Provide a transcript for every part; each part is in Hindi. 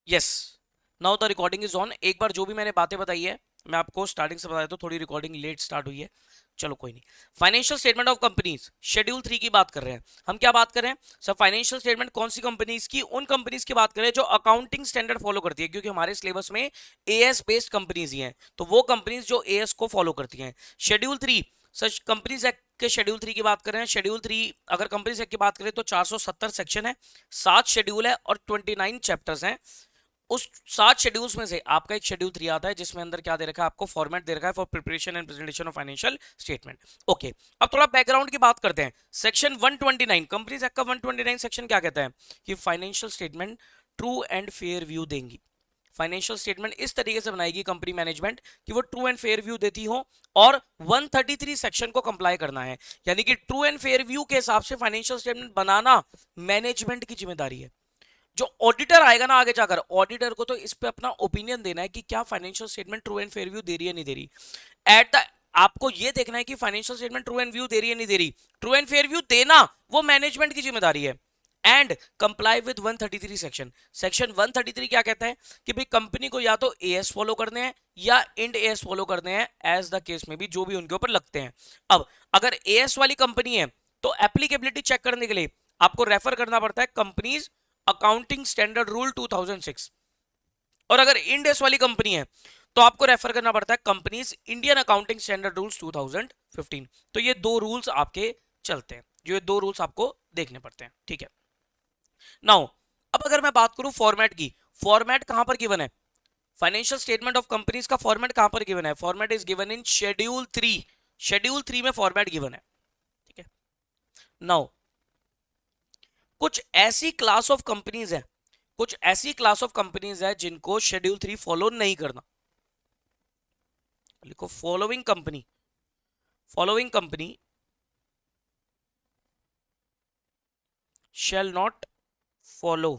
Yes, now the recording is on. एक बार जो भी मैंने बातें बताई है मैं आपको स्टार्टिंग से बताया, तो थोड़ी रिकॉर्डिंग लेट स्टार्ट हुई है, चलो कोई नहीं। Financial statement of companies schedule 3 की बात कर रहे हैं हम। क्या बात कर रहे हैं सर? फाइनेंशियल स्टेटमेंट कौन सी कंपनीज की? उन कंपनीज की बात करें जो अकाउंटिंग स्टैंडर्ड फॉलो करती है, क्योंकि हमारे सिलेबस में एएस बेस्ड कंपनीज ही हैं, तो वो कंपनीज जो एएस को फॉलो करती हैं। शेड्यूल 3 सर, कंपनीज एक्ट के शेड्यूल 3 की बात करें, शेड्यूल 3 अगर कंपनीज एक्ट की बात करें तो 470 सेक्शन है, 7 शेड्यूल है और 29 चैप्टर्स हैं। उस 7 शेड्यूल्स में से आपका एक शेड्यूल 3 आता है, जिसमें अंदर क्या दे रखा है आपको? फॉर्मेट दे रखा है for preparation and presentation of financial statement. Okay, अब थोड़ा बैकग्राउंड की बात करते हैं। सेक्शन 129 कंपनीज एक्ट का 129 सेक्शन क्या कहता है कि financial statement true and fair view देंगी। फाइनेंशियल स्टेटमेंट इस तरीके से बनाएगी कंपनी मैनेजमेंट कि वो ट्रू एंड फेयर व्यू देती हो, और 133 सेक्शन को कंप्लाई करना है। यानी कि ट्रू एंड फेयर व्यू के हिसाब से फाइनेंशियल स्टेटमेंट बनाना मैनेजमेंट की जिम्मेदारी है। जो ऑडिटर आएगा ना आगे जाकर, ऑडिटर को तो इस पे अपना ओपिनियन देना है कि क्या financial statement true and fair view दे रही है नहीं दे रही। एट द आपको ये देखना है कि financial statement true and view दे रही है नहीं दे रही। ट्रू एंड फेयर व्यू देना वो मैनेजमेंट की जिम्मेदारी है। And comply with 133 section. Section 133 क्या कहता है कि भाई कंपनी को या तो एएस फॉलो करने हैं या इंड एएस फॉलो करने हैं, एज द केस में भी जो भी उनके ऊपर लगते हैं। अब अगर एएस वाली कंपनी है तो एप्लीकेबिलिटी चेक करने के लिए आपको रेफर करना पड़ता है कंपनीज अकाउंटिंग स्टैंडर्ड रूल 2006। और अगर इंडेस वाली कंपनी है तो आपको रेफर करना पड़ता है companies Indian accounting standard rules 2015। तो ये दो रूल्स आपके चलते हैं, जो ये दो रूल्स आपको देखने पड़ते हैं, ठीक है। नाउ अब अगर मैं बात करूं फॉर्मेट की, फॉर्मेट कहां पर गिवन है? फाइनेंशियल स्टेटमेंट ऑफ कंपनीज का फॉर्मेट कहां पर गिवन है? Format is given in schedule 3। Schedule 3 में फॉर्मेट गिवन है, ठीक है। नाउ कुछ ऐसी क्लास ऑफ कंपनीज है, कुछ ऐसी क्लास ऑफ कंपनीज है जिनको शेड्यूल 3 फॉलो नहीं करना। लिखो following company, following company shall not follow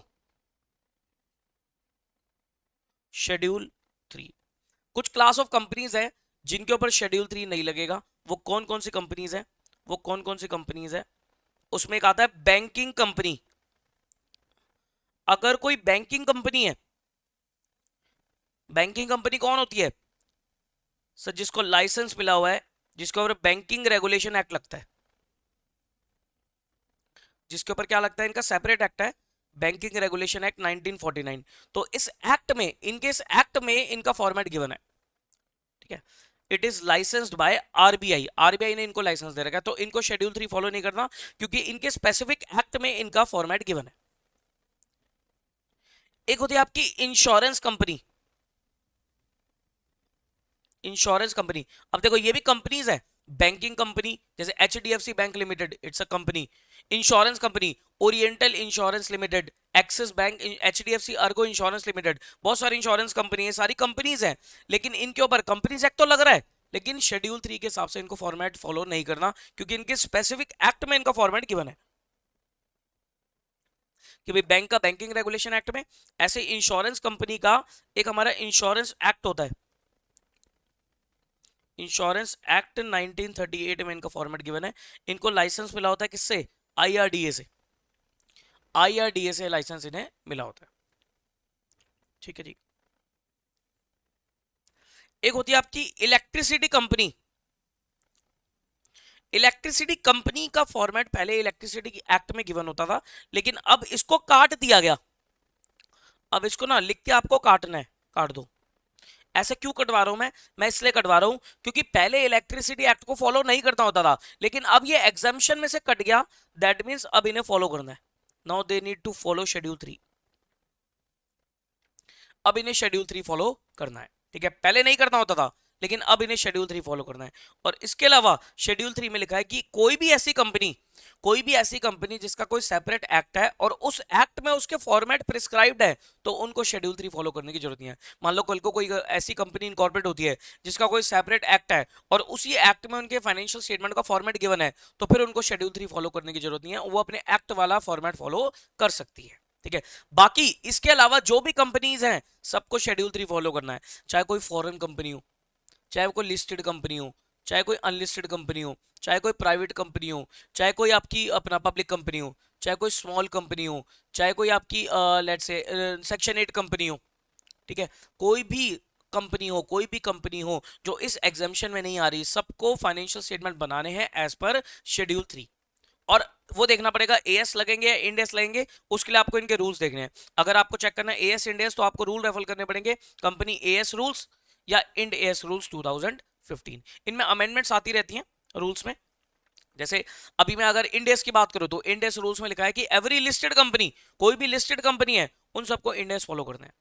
schedule 3। कुछ क्लास ऑफ कंपनीज है जिनके ऊपर शेड्यूल 3 नहीं लगेगा। वो कौन कौन सी कंपनीज है? वो कौन कौन सी कंपनीज है? उसमें एक आता है बैंकिंग कंपनी। अगर कोई बैंकिंग कंपनी है, बैंकिंग कंपनी कौन होती है सर? जिसको लाइसेंस मिला हुआ है, जिसके ऊपर बैंकिंग रेगुलेशन एक्ट लगता है, जिसके ऊपर क्या लगता है? इनका सेपरेट एक्ट है, बैंकिंग रेगुलेशन एक्ट 1949। तो इस एक्ट में, इनके इस एक्ट में इनका फॉर्मेट गिवन है, ठीक है। It is licensed by RBI, RBI ने इनको लाइसेंस दे रखा है, तो इनको शेड्यूल 3 फॉलो नहीं करना, क्योंकि इनके स्पेसिफिक एक्ट में इनका फॉर्मेट गिवन है। एक होती है आपकी इंश्योरेंस कंपनी, इंश्योरेंस कंपनी। अब देखो ये भी कंपनीज है, बैंकिंग कंपनी जैसे HDFC bank limited, it's a company. Insurance company oriental insurance limited, axis bank, HDFC Ergo insurance limited, बहुत सारी इंश्योरेंस कंपनी है, सारी कंपनीज हैं। लेकिन इनके ऊपर कंपनीज एक्ट तो लग रहा है, लेकिन शेड्यूल 3 के हिसाब से इनको फॉर्मेट फॉलो नहीं करना, क्योंकि इनके स्पेसिफिक एक्ट में इनका फॉर्मेट गिवन है कि भाई बैंक का बैंकिंग रेगुलेशन एक्ट में। ऐसे इंश्योरेंस कंपनी का एक हमारा इंश्योरेंस एक्ट होता है, इंश्योरेंस एक्ट 1938 में इनका फॉर्मेट गिवन है। इनको लाइसेंस मिला होता है किससे? आईआरडीए से, आईआरडीए से लाइसेंस इन्हें मिला होता है, ठीक है जी। एक होती है आपकी इलेक्ट्रिसिटी कंपनी। इलेक्ट्रिसिटी कंपनी का फॉर्मेट पहले इलेक्ट्रिसिटी की एक्ट में गिवन होता था, लेकिन अब इसको काट दिया गया। अब इसको ना लिख के आपको काटना है, काट दो। ऐसे क्यों कटवा रहा हूं मैं इसलिए कटवा रहा हूं क्योंकि पहले इलेक्ट्रिसिटी एक्ट को फॉलो नहीं करता होता था, लेकिन अब ये एग्जाम्पशन में से कट गया। दैट मींस अब इन्हें फॉलो करना है। Now they need to follow schedule 3। अब इन्हें शेड्यूल 3 फॉलो करना है, ठीक है। पहले नहीं करना होता था, लेकिन अब इन्हें शेड्यूल 3 फॉलो करना है। और इसके अलावा शेड्यूल 3 में लिखा है कि कोई भी ऐसी कंपनी, कोई भी ऐसी कंपनी जिसका कोई सेपरेट एक्ट है और उस एक्ट में उसके फॉर्मेट प्रिस्क्राइब्ड है, तो उनको शेड्यूल 3 फॉलो करने की जरूरत नहीं है। मान लो कल को कोई ऐसी कंपनी इनकॉर्पोरेट होती है जिसका कोई सेपरेट एक्ट है और उसी एक्ट में उनके फाइनेंशियल स्टेटमेंट का फॉर्मेट गिवन है, तो फिर उनको शेड्यूल 3 फॉलो करने की जरूरत नहीं है, वो अपने एक्ट वाला फॉर्मेट फॉलो कर सकती है, ठीक है। बाकी इसके अलावा जो भी कंपनीज हैं सबको शेड्यूल 3 फॉलो करना है, चाहे कोई फॉरेन कंपनी हो, चाहे कोई लिस्टेड कंपनी हो, चाहे कोई अनलिस्टेड कंपनी हो, चाहे कोई प्राइवेट कंपनी हो, चाहे कोई आपकी अपना पब्लिक कंपनी हो, चाहे कोई स्मॉल कंपनी हो, चाहे कोई आपकी लेट्स से सेक्शन 8 कंपनी हो, ठीक है, कोई भी कंपनी हो, कोई भी कंपनी हो जो इस एग्जामिशन में नहीं आ रही, सबको फाइनेंशियल स्टेटमेंट बनाने हैं एज पर शेड्यूल 3। और वो देखना पड़ेगा एएस लगेंगे या इंड एस लगेंगे, उसके लिए आपको इनके रूल्स देखने हैं। अगर आपको चेक करना है एएस इंड एस, तो आपको रूल रेफर करने पड़ेंगे, कंपनी एएस रूल्स या इंड एएस रूल्स 2015। इनमें अमेंडमेंट्स आती रहती हैं रूल्स में। जैसे अभी मैं अगर इंड एस की बात करूं तो इंड एस रूल्स में लिखा है कि एवरी लिस्टेड कंपनी, कोई भी लिस्टेड कंपनी है, उन सबको इंड एस फॉलो करना है।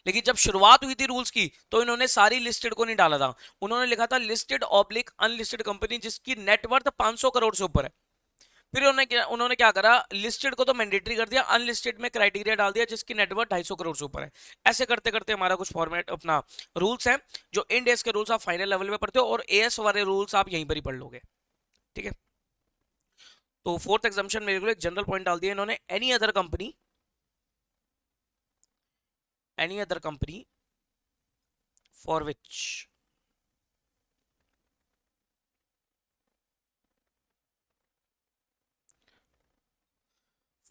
लेकिन जब शुरुआत हुई थी रूल्स की तो इन्होंने सारी लिस्टेड को नहीं डाला था, उन्होंने लिखा था लिस्टेड ऑब्लिक अनलिस्टेड कंपनी जिसकी नेटवर्थ 500 करोड़ से ऊपर है। फिर उन्होंने क्या करा, लिस्टेड को तो मैंडेटरी कर दिया, अनलिस्टेड में क्राइटेरिया डाल दिया जिसकी नेटवर्थ 250 करोड़ से ऊपर है। ऐसे करते करते हमारा कुछ फॉर्मेट अपना रूल्स है, जो इंड एस के रूल्स आप फाइनल लेवल में पढ़ते हो और एएस वाले रूल्स आप यहीं पर ही पढ़ लोगे, ठीक है। तो फोर्थ एग्जाम्पशन मेरे को एक जनरल पॉइंट डाल दिया इन्होंने, any other company for which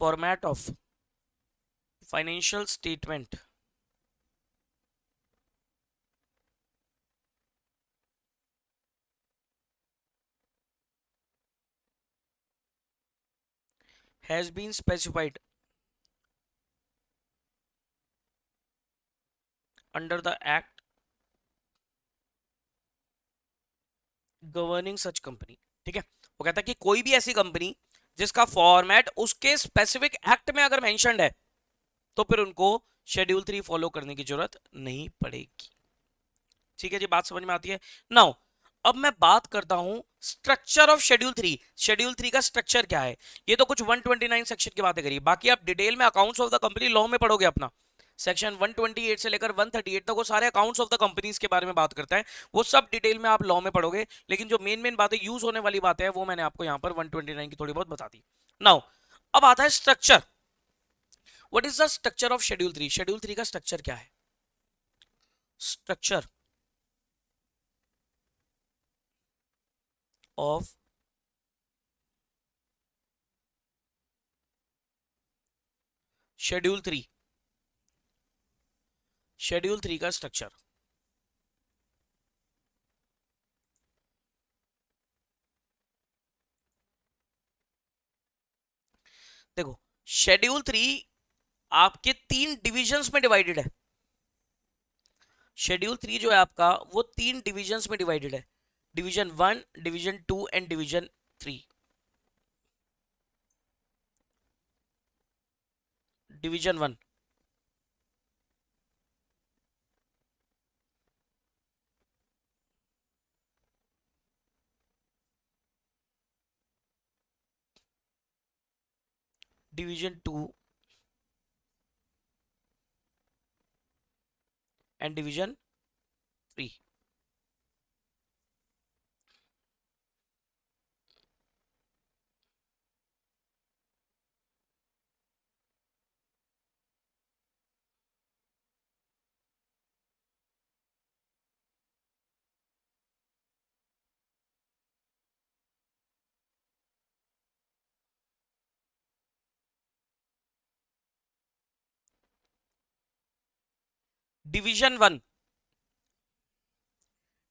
format of financial statement has been specified under the act governing such company, ठीक है। वो कहता है कि कोई भी ऐसी कंपनी जिसका फॉर्मेट उसके स्पेसिफिक एक्ट में अगर मेंशन्ड है तो फिर उनको शेड्यूल 3 फॉलो करने की जरूरत नहीं पड़ेगी, ठीक है जी, बात समझ में आती है। नाउ अब मैं बात करता हूं स्ट्रक्चर ऑफ शेड्यूल 3। शेड्यूल 3 का स्ट्रक्चर क्या है, ये तो कुछ 129 सेक्शन की बातें करी, बाकी आप डिटेल में accounts of the company law में पढ़ोगे अपना, सेक्शन 128 से लेकर 138 तक वो सारे अकाउंट्स ऑफ द कंपनीज के बारे में बात करता है, वो सब डिटेल में आप लॉ में पढ़ोगे। लेकिन जो मेन मेन बातें यूज होने वाली बातें हैं वो मैंने आपको यहाँ पर 129 की थोड़ी बहुत बता दी। नाउ अब आता है structure. What is the structure of schedule 3? Schedule 3 का स्ट्रक्चर क्या है? स्ट्रक्चर ऑफ शेड्यूल 3, शेड्यूल 3 का स्ट्रक्चर देखो, शेड्यूल 3 आपके 3 डिविजन्स में डिवाइडेड है। शेड्यूल 3 जो है आपका वो 3 डिविजन्स में डिवाइडेड है, division 1, division 2 and division 3। Division 1, division 2 and division 3। Division 1,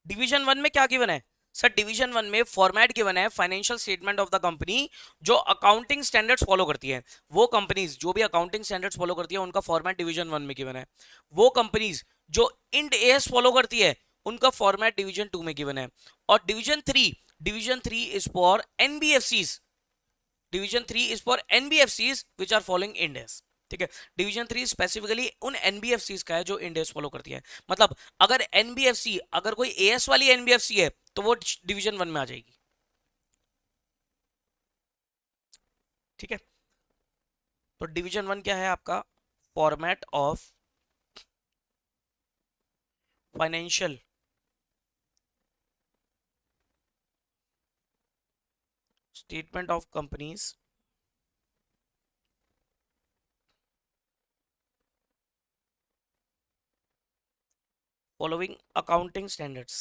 division 1 में क्या गिवन है सर? डिवीजन 1 में फॉर्मेट गिवन है financial statement of the company जो अकाउंटिंग स्टैंडर्ड्स फॉलो करती है। वो कंपनीज जो भी अकाउंटिंग स्टैंडर्ड्स फॉलो करती है उनका फॉर्मेट डिवीजन 1 में गिवन है। वो कंपनीज जो इंड एएस फॉलो करती है उनका फॉर्मेट डिवीजन 2 में गिवन है। और division 3 is for NBFCs, division 3 is for NBFCs which are following Ind AS, ठीक है। डिवीजन 3 स्पेसिफिकली उन एनबीएफसीज का है जो इंड एस फॉलो करती है। मतलब अगर एनबीएफसी, अगर कोई एएस वाली एनबीएफसी है तो वो डिवीजन 1 में आ जाएगी, ठीक है। तो डिवीजन 1 क्या है आपका? Format of financial statement of companies following accounting standards.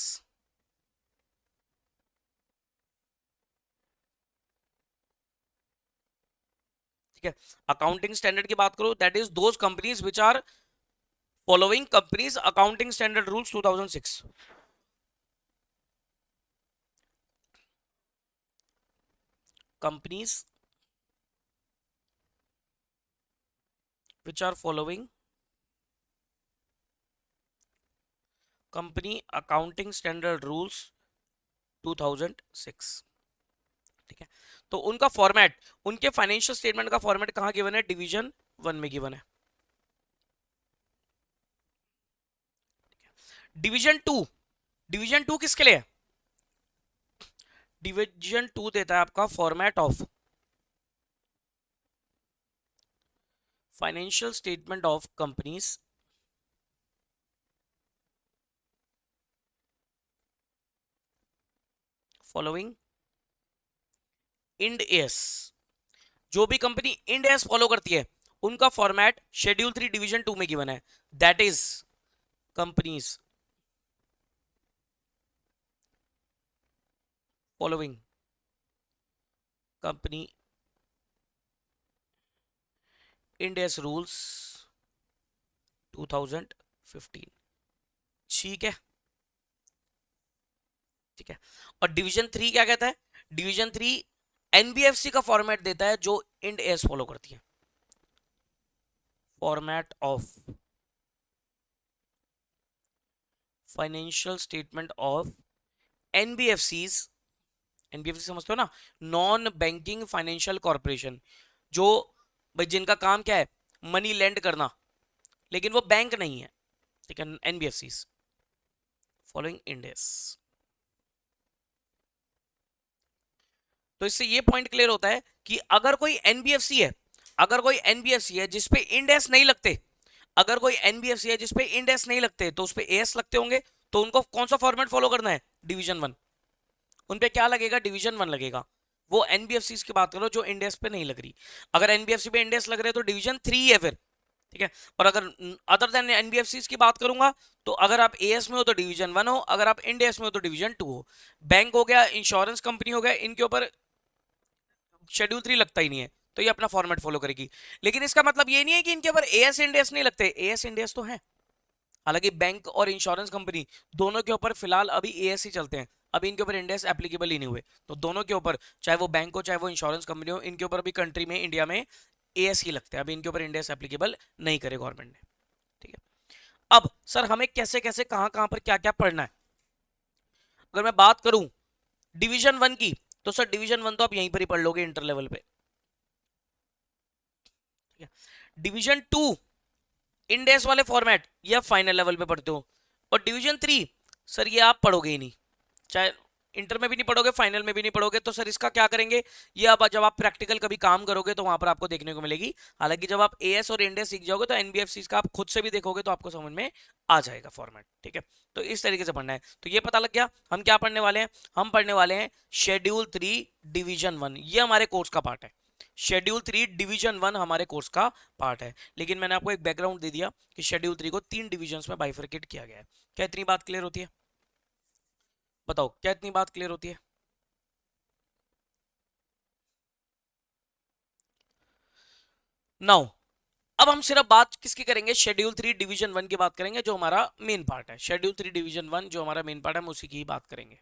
ठीक है। अकाउंटिंग स्टैंडर्ड की बात करो, that is those companies which are following companies accounting standard rules 2006। Companies which are following company accounting standard rules 2006। ठीक है। तो उनका फॉर्मेट, उनके फाइनेंशियल स्टेटमेंट का फॉर्मेट कहां गिवन है? डिवीजन 1 में गिवन है। डिवीजन 2, डिवीजन 2 किसके लिए है? डिवीजन 2 देता है आपका format of financial statement of companies following Ind S. जो भी कंपनी इंड एस फॉलो करती है उनका फॉर्मेट शेड्यूल 3 डिवीजन 2 में गिवन है, that is companies following company end S rules 2015। ठीक है, ठीक है। और डिवीजन 3 क्या कहता है? डिवीजन 3 एनबीएफसी का फॉर्मेट देता है जो इंड एस फॉलो करती है। Format of financial statement of NBFCs, NBFC समझते हो ना, नॉन बैंकिंग फाइनेंशियल कॉर्पोरेशन, जो भाई जिनका काम क्या है? मनी लेंड करना, लेकिन वो बैंक नहीं है। ठीक है, एनबीएफसीज फॉलोइंग इंड एस। तो इससे ये पॉइंट क्लियर होता है कि अगर कोई एनबीएफसी है, अगर कोई एनबीएफसी है जिसपे इंड एस नहीं लगते, अगर कोई एनबीएफसी है जिसपे इंड एस नहीं लगते तो उसपे एएस लगते होंगे, तो उनको कौन सा फॉर्मेट फॉलो करना है? डिवीजन 1। उन पे क्या लगेगा? डिवीजन 1 लगेगा। वो एनबीएफसी की बात करो जो इंड एस पे नहीं लग रही। अगर एनबीएफसी पे इंड एस लग रहे हैं तो डिवीजन 3 है फिर। ठीक है। और अगर अदर देन एनबीएफसी की बात करूंगा तो अगर आप एएस में हो तो डिवीजन 1 हो, अगर आप इंड एस में हो तो डिवीजन 2 हो। बैंक हो गया, इंश्योरेंस कंपनी हो गया, इनके ऊपर शेड्यूल 3 लगता ही नहीं है, तो ये अपना फॉर्मेट फॉलो करेगी। लेकिन इसका मतलब ये नहीं है कि इनके ऊपर एएस इंडेस नहीं लगते, एएस इंडेस तो है। हालांकि बैंक और इंश्योरेंस कंपनी दोनों के ऊपर फिलहाल अभी एएस ही चलते हैं, अभी इनके ऊपर इंडेस एप्लीकेबल ही नहीं हुए। तो दोनों के ऊपर, चाहे वो बैंक हो चाहे वो इंश्योरेंस कंपनी हो, इनके ऊपर अभी कंट्री में, इंडिया में एएस ही लगते हैं, अभी इनके ऊपर इंडेस एप्लीकेबल नहीं करे गवर्नमेंट ने। ठीक है। अब सर हमें कैसे कैसे कहां कहां पर क्या क्या पढ़ना है? अगर मैं बात करूं डिवीजन 1 की, तो सर डिवीजन 1 तो आप यहीं पर ही पढ़ लोगे इंटर लेवल पे। डिवीजन 2 इंडेक्स वाले फॉर्मेट ये आप फाइनल लेवल पे पढ़ते हो। और डिवीजन 3 सर ये आप पढ़ोगे ही नहीं, चाहे इंटर में भी नहीं पढ़ोगे, फाइनल में भी नहीं पढ़ोगे। तो सर इसका क्या करेंगे? ये अब जब आप प्रैक्टिकल कभी काम करोगे तो वहां पर आपको देखने को मिलेगी। हालांकि जब आप एएस और इंडेक्स सीख जाओगे तो एनबीएफसी का आप खुद से भी देखोगे तो आपको समझ में आ जाएगा फॉर्मेट। ठीक है, तो इस तरीके से पढ़ना है। तो ये पता लग गया हम क्या पढ़ने वाले हैं। हम पढ़ने वाले हैं शेड्यूल 3 डिवीजन 1, ये हमारे कोर्स का पार्ट है। शेड्यूल 3 डिवीजन 1 हमारे कोर्स का पार्ट है। लेकिन मैंने आपको एक बैकग्राउंड दे दिया कि शेड्यूल 3 को 3 डिविजन्स में बाइफरकेट किया गया है। क्या इतनी बात क्लियर होती है? बताओ, क्या इतनी बात क्लियर होती है? नाउ अब हम सिर्फ बात किसकी करेंगे? शेड्यूल 3 डिवीजन 1 की बात करेंगे, जो हमारा मेन पार्ट है। शेड्यूल 3 डिवीजन 1 जो हमारा मेन पार्ट है, हम उसी की ही बात करेंगे।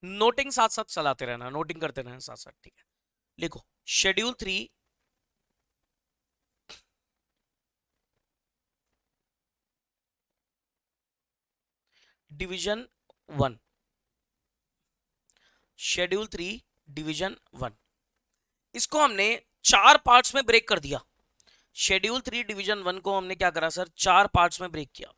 नोटिंग साथ साथ चलाते रहना, नोटिंग करते रहना साथ साथ। ठीक है, लिखो शेड्यूल 3 डिवीजन 1, शेड्यूल 3 डिवीजन 1, इसको हमने 4 पार्ट्स में ब्रेक कर दिया। शेड्यूल 3 डिवीजन 1 को हमने क्या करा सर? 4 पार्ट्स में ब्रेक किया।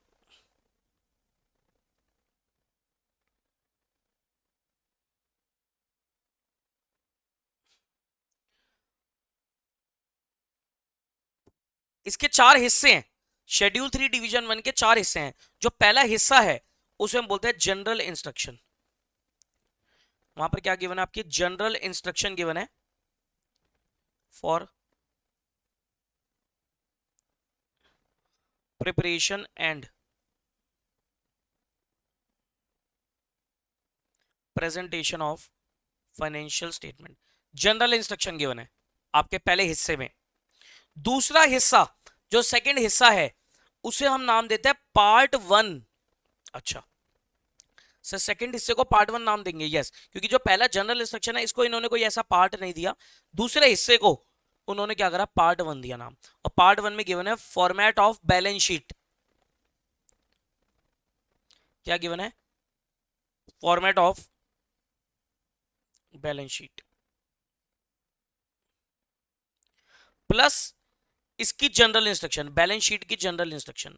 इसके 4 हिस्से हैं। शेड्यूल 3 डिवीजन 1 के 4 हिस्से हैं। जो पहला हिस्सा है उसे हम बोलते हैं जनरल इंस्ट्रक्शन। वहां पर क्या गिवन है? आपकी जनरल इंस्ट्रक्शन गिवन है for preparation and presentation of financial statement. General instruction given है आपके पहले हिस्से में। दूसरा हिस्सा जो सेकंड हिस्सा है उसे हम नाम देते हैं पार्ट वन। अच्छा सर सेकंड हिस्से को पार्ट वन नाम देंगे? यस, क्योंकि जो पहला जनरल इंस्ट्रक्शन है इसको इन्होंने कोई ऐसा पार्ट नहीं दिया, दूसरे हिस्से को उन्होंने क्या करा, पार्ट वन दिया नाम। और पार्ट वन में गिवन है फॉर्मेट ऑफ बैलेंस शीट। क्या गिवन है? Format of balance sheet plus इसकी जनरल इंस्ट्रक्शन, बैलेंस शीट की जनरल इंस्ट्रक्शन,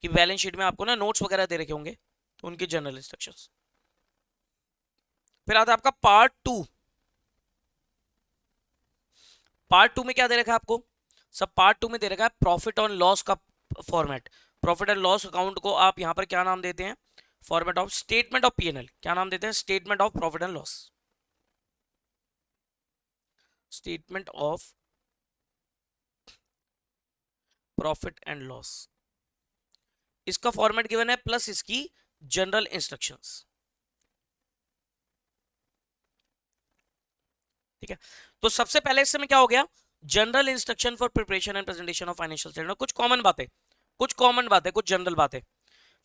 कि बैलेंस शीट में आपको ना नोट्स वगैरह दे रखे होंगे तो उनकी जनरल इंस्ट्रक्शंस। फिर आता है आपका पार्ट टू। पार्ट टू में क्या दे रखा है आपको? सब पार्ट टू में दे रखा है प्रॉफिट और लॉस का format. Profit and loss account को आप यहां पर क्या नाम देते हैं? Format of statement of PNL. क्या नाम देते हैं? Statement of profit and loss. Statement of profit and loss, इसका फॉर्मेट गिवन है प्लस इसकी जनरल इंस्ट्रक्शंस। ठीक है, तो सबसे पहले इससे में क्या हो गया? General instruction for preparation and presentation of financial statement. कुछ कॉमन बातें, कुछ जनरल बातें।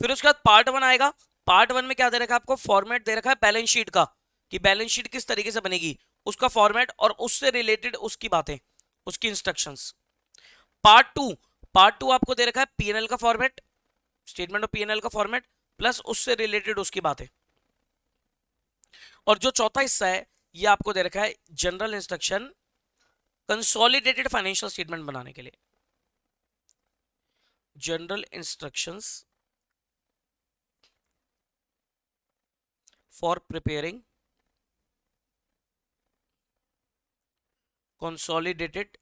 फिर उसके बाद पार्ट वन आएगा। पार्ट वन में क्या दे रखा है आपको? फॉर्मेट दे रखा है बैलेंस शीट का, कि बैलेंस शीट किस तरीके से बनेगी, उसका फॉर्मेट और उससे रिलेटेड उसकी बातें, उसकी इंस्ट्रक्शंस। पार्ट टू आपको दे रखा है पीएनएल का फॉर्मेट, स्टेटमेंट ऑफ पीएनएल का फॉर्मेट प्लस उससे रिलेटेड उसकी बातें। और जो चौथा हिस्सा है ये आपको दे रखा है general instruction consolidated financial statement बनाने के लिए। General instructions for preparing consolidated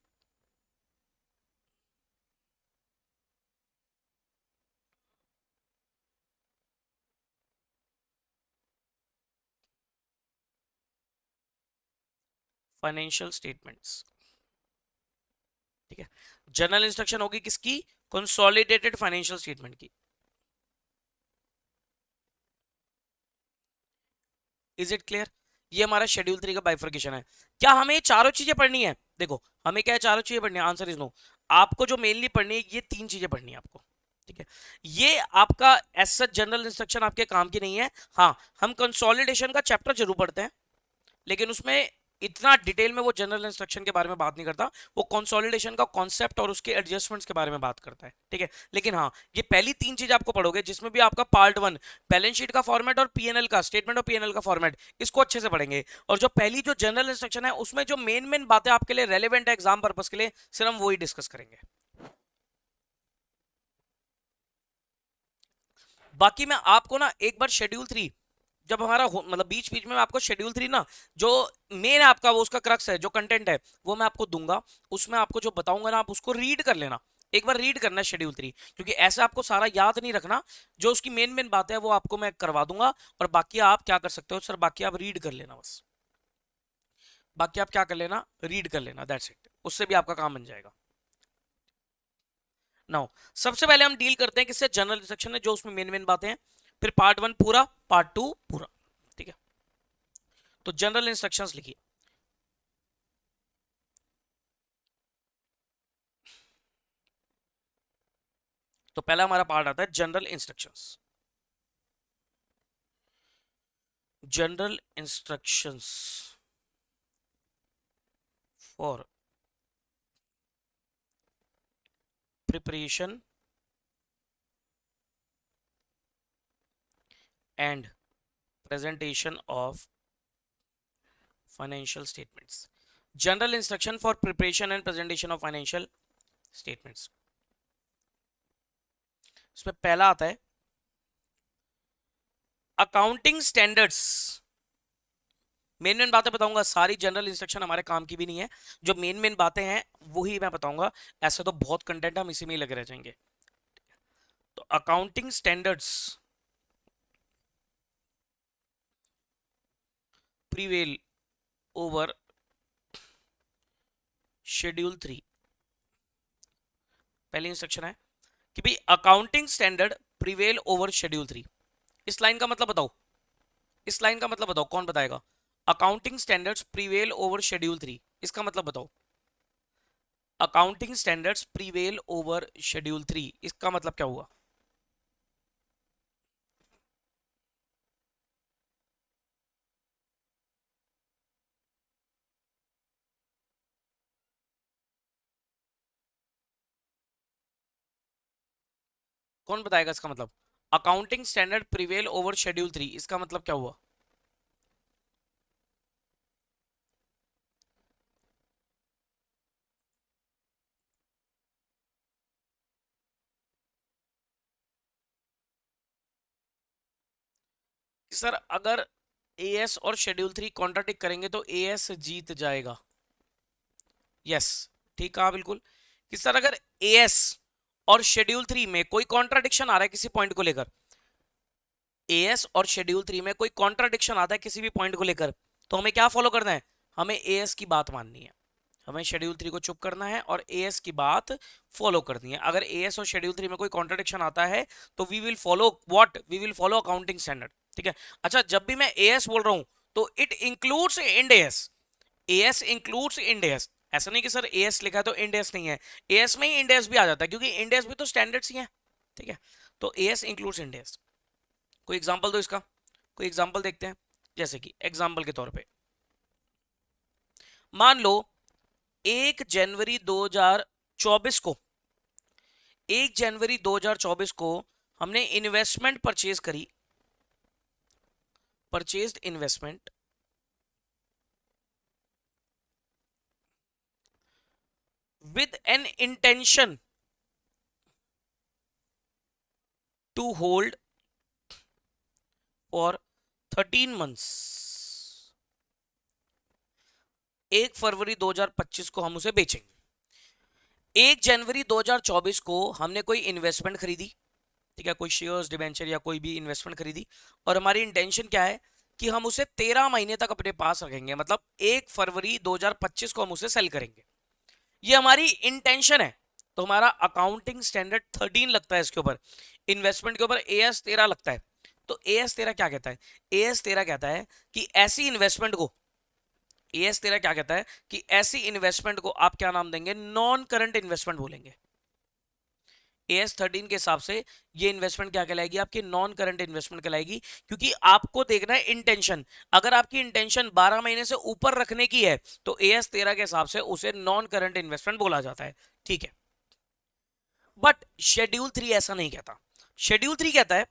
financial statements. ठीक है, जनरल इंस्ट्रक्शन होगी किसकी? कंसोलिडेटेड फाइनेंशियल स्टेटमेंट की। Is it clear? ये हमारा शेड्यूल 3 का बाइफर्केशन है। क्या हमें चारों चीजें पढ़नी है? देखो हमें क्या है, चारों चीजें पढ़नी है। Answer is no. आपको जो मेनली पढ़नी है ये तीन चीजें पढ़नी है आपको। ठीक है, ये आपका ऐसा जनरल इंस्ट्रक्शन आपके काम की नहीं है। हाँ, हम कंसोलिडेशन का चैप्टर जरूर पढ़ते हैं लेकिन उसमें इतना डिटेल में वो जनरल इंस्ट्रक्शन के बारे में बात नहीं करता, वो कंसोलिडेशन का कॉन्सेप्ट और उसके एडजस्टमेंट्स के बारे में बात करता है। ठीक है, लेकिन हाँ ये पहली तीन चीज आपको पढ़ोगे जिसमें भी आपका पार्ट वन बैलेंस शीट का फॉर्मेट और पीएनएल का, स्टेटमेंट ऑफ पीएनएल का फॉर्मेट, इसको अच्छे से पढ़ेंगे। और जो पहली जो जनरल इंस्ट्रक्शन है उसमें जो मेन मेन बातें आपके लिए रेलिवेंट है एग्जाम पर्पज के लिए, सिर्फ हम वही डिस्कस करेंगे। बाकी मैं आपको ना एक बार शेड्यूल 3 जब हमारा मतलब बीच बीच में आपको शेड्यूल 3 ना जो मेन है आपका, वो उसका क्रक्स है, जो कंटेंट है वो मैं आपको दूंगा। उसमें आपको जो बताऊंगा ना आप उसको रीड कर लेना, एक बार रीड करना है शेड्यूल 3, क्योंकि ऐसा आपको सारा याद नहीं रखना। जो उसकी मेन मेन बात है वो आपको मैं करवा दूंगा और बाकी आप क्या कर सकते हो सर, बाकी आप रीड कर लेना बस। बाकी आप क्या कर लेना, रीड कर लेना, दैट्स इट। उससे भी आपका काम बन जाएगा। नाउ सबसे पहले हम डील करते हैं किससे? जनरल इंस्ट्रक्शन है जो उसमें मेन मेन बातें हैं, फिर पार्ट वन पूरा, पार्ट टू पूरा। ठीक है, तो जनरल इंस्ट्रक्शंस लिखिए। तो पहला हमारा पार्ट आता है general instructions. General instructions for preparation and presentation of financial statements. General instruction for preparation and presentation of financial statements. इसमें पहला आता है अकाउंटिंग स्टैंडर्ड्स। मेन मेन बातें बताऊंगा, सारी जनरल इंस्ट्रक्शन हमारे काम की भी नहीं है, जो मेन मेन बातें हैं वही मैं बताऊंगा। ऐसे तो बहुत कंटेंट हम इसी में ही लगे रह जाएंगे। तो accounting standards prevail over schedule 3। पहली इंस्ट्रक्शन है कि भाई accounting standard prevail over schedule 3। इस लाइन का मतलब बताओ, इस लाइन का मतलब बताओ, कौन बताएगा? Accounting standards prevail over schedule 3, इसका मतलब बताओ। Accounting standards prevail over schedule 3, इसका मतलब क्या हुआ? कौन बताएगा इसका मतलब? Accounting standard prevail over schedule 3, इसका मतलब क्या हुआ? सर अगर एएस और शेड्यूल 3 कॉन्ट्राडिक्ट करेंगे तो एएस जीत जाएगा। यस, ठीक कहा बिल्कुल। कि सर अगर एएस और शेड्यूल 3 में कोई कॉन्ट्राडिक्शन आ रहा है किसी पॉइंट को लेकर, एएस और शेड्यूल 3 में कोई कॉन्ट्राडिक्शन आता है किसी भी पॉइंट को लेकर, तो हमें क्या फॉलो करना है? हमें एएस की बात माननी है, हमें शेड्यूल 3 को चुप करना है और एएस की बात फॉलो करनी है। अगर एएस और शेड्यूल 3 में कोई कॉन्ट्राडिक्शन आता है तो we will follow what? We will follow accounting standard. ठीक है। अच्छा, जब भी मैं एएस बोल रहा हूं तो it includes Ind AS, as includes Ind AS. ऐसा नहीं कि सर एएस लिखा है तो इंड एएस नहीं है, एएस में ही इंड एएस भी आ जाता है क्योंकि इंड एएस भी तो स्टैंडर्ड्स ही है। ठीक है, तो एएस इंक्लूड्स इंड एएस। कोई एग्जांपल दो इसका, कोई एग्जांपल देखते हैं। जैसे कि एग्जांपल के तौर पे मान लो 1 जनवरी 2024 को, 1 जनवरी 2024 को हमने इन्वेस्टमेंट परचेज करी, purchased investment with an intention to hold for 13 months। 1 फरवरी 2025 को हम उसे बेचेंगे। 1 जनवरी 2024 को हमने कोई इन्वेस्टमेंट खरीदी, ठीक है, कोई शेयर्स, डिबेंचर या कोई भी इन्वेस्टमेंट खरीदी, और हमारी इंटेंशन क्या है कि हम उसे 13 महीने तक अपने पास रखेंगे, मतलब 1 फरवरी 2025 को हम उसे सेल करेंगे। ये हमारी इंटेंशन है। तो हमारा अकाउंटिंग स्टैंडर्ड 13 लगता है इसके ऊपर, इन्वेस्टमेंट के ऊपर एएस 13 लगता है। तो एएस 13 क्या कहता है? एएस 13 कहता है कि ऐसी इन्वेस्टमेंट को, एएस 13 क्या कहता है कि ऐसी इन्वेस्टमेंट को आप क्या नाम देंगे? नॉन करंट इन्वेस्टमेंट बोलेंगे। एएस 13 के हिसाब से ये इन्वेस्टमेंट क्या कहलाएगी? आपकी नॉन करंट इन्वेस्टमेंट कहलाएगी, क्योंकि आपको देखना है इंटेंशन। अगर आपकी इंटेंशन 12 महीने से ऊपर रखने की है तो एएस 13 के हिसाब से उसे नॉन करंट इन्वेस्टमेंट बोला जाता है। ठीक है, बट शेड्यूल 3 ऐसा नहीं कहता। शेड्यूल 3 कहता है,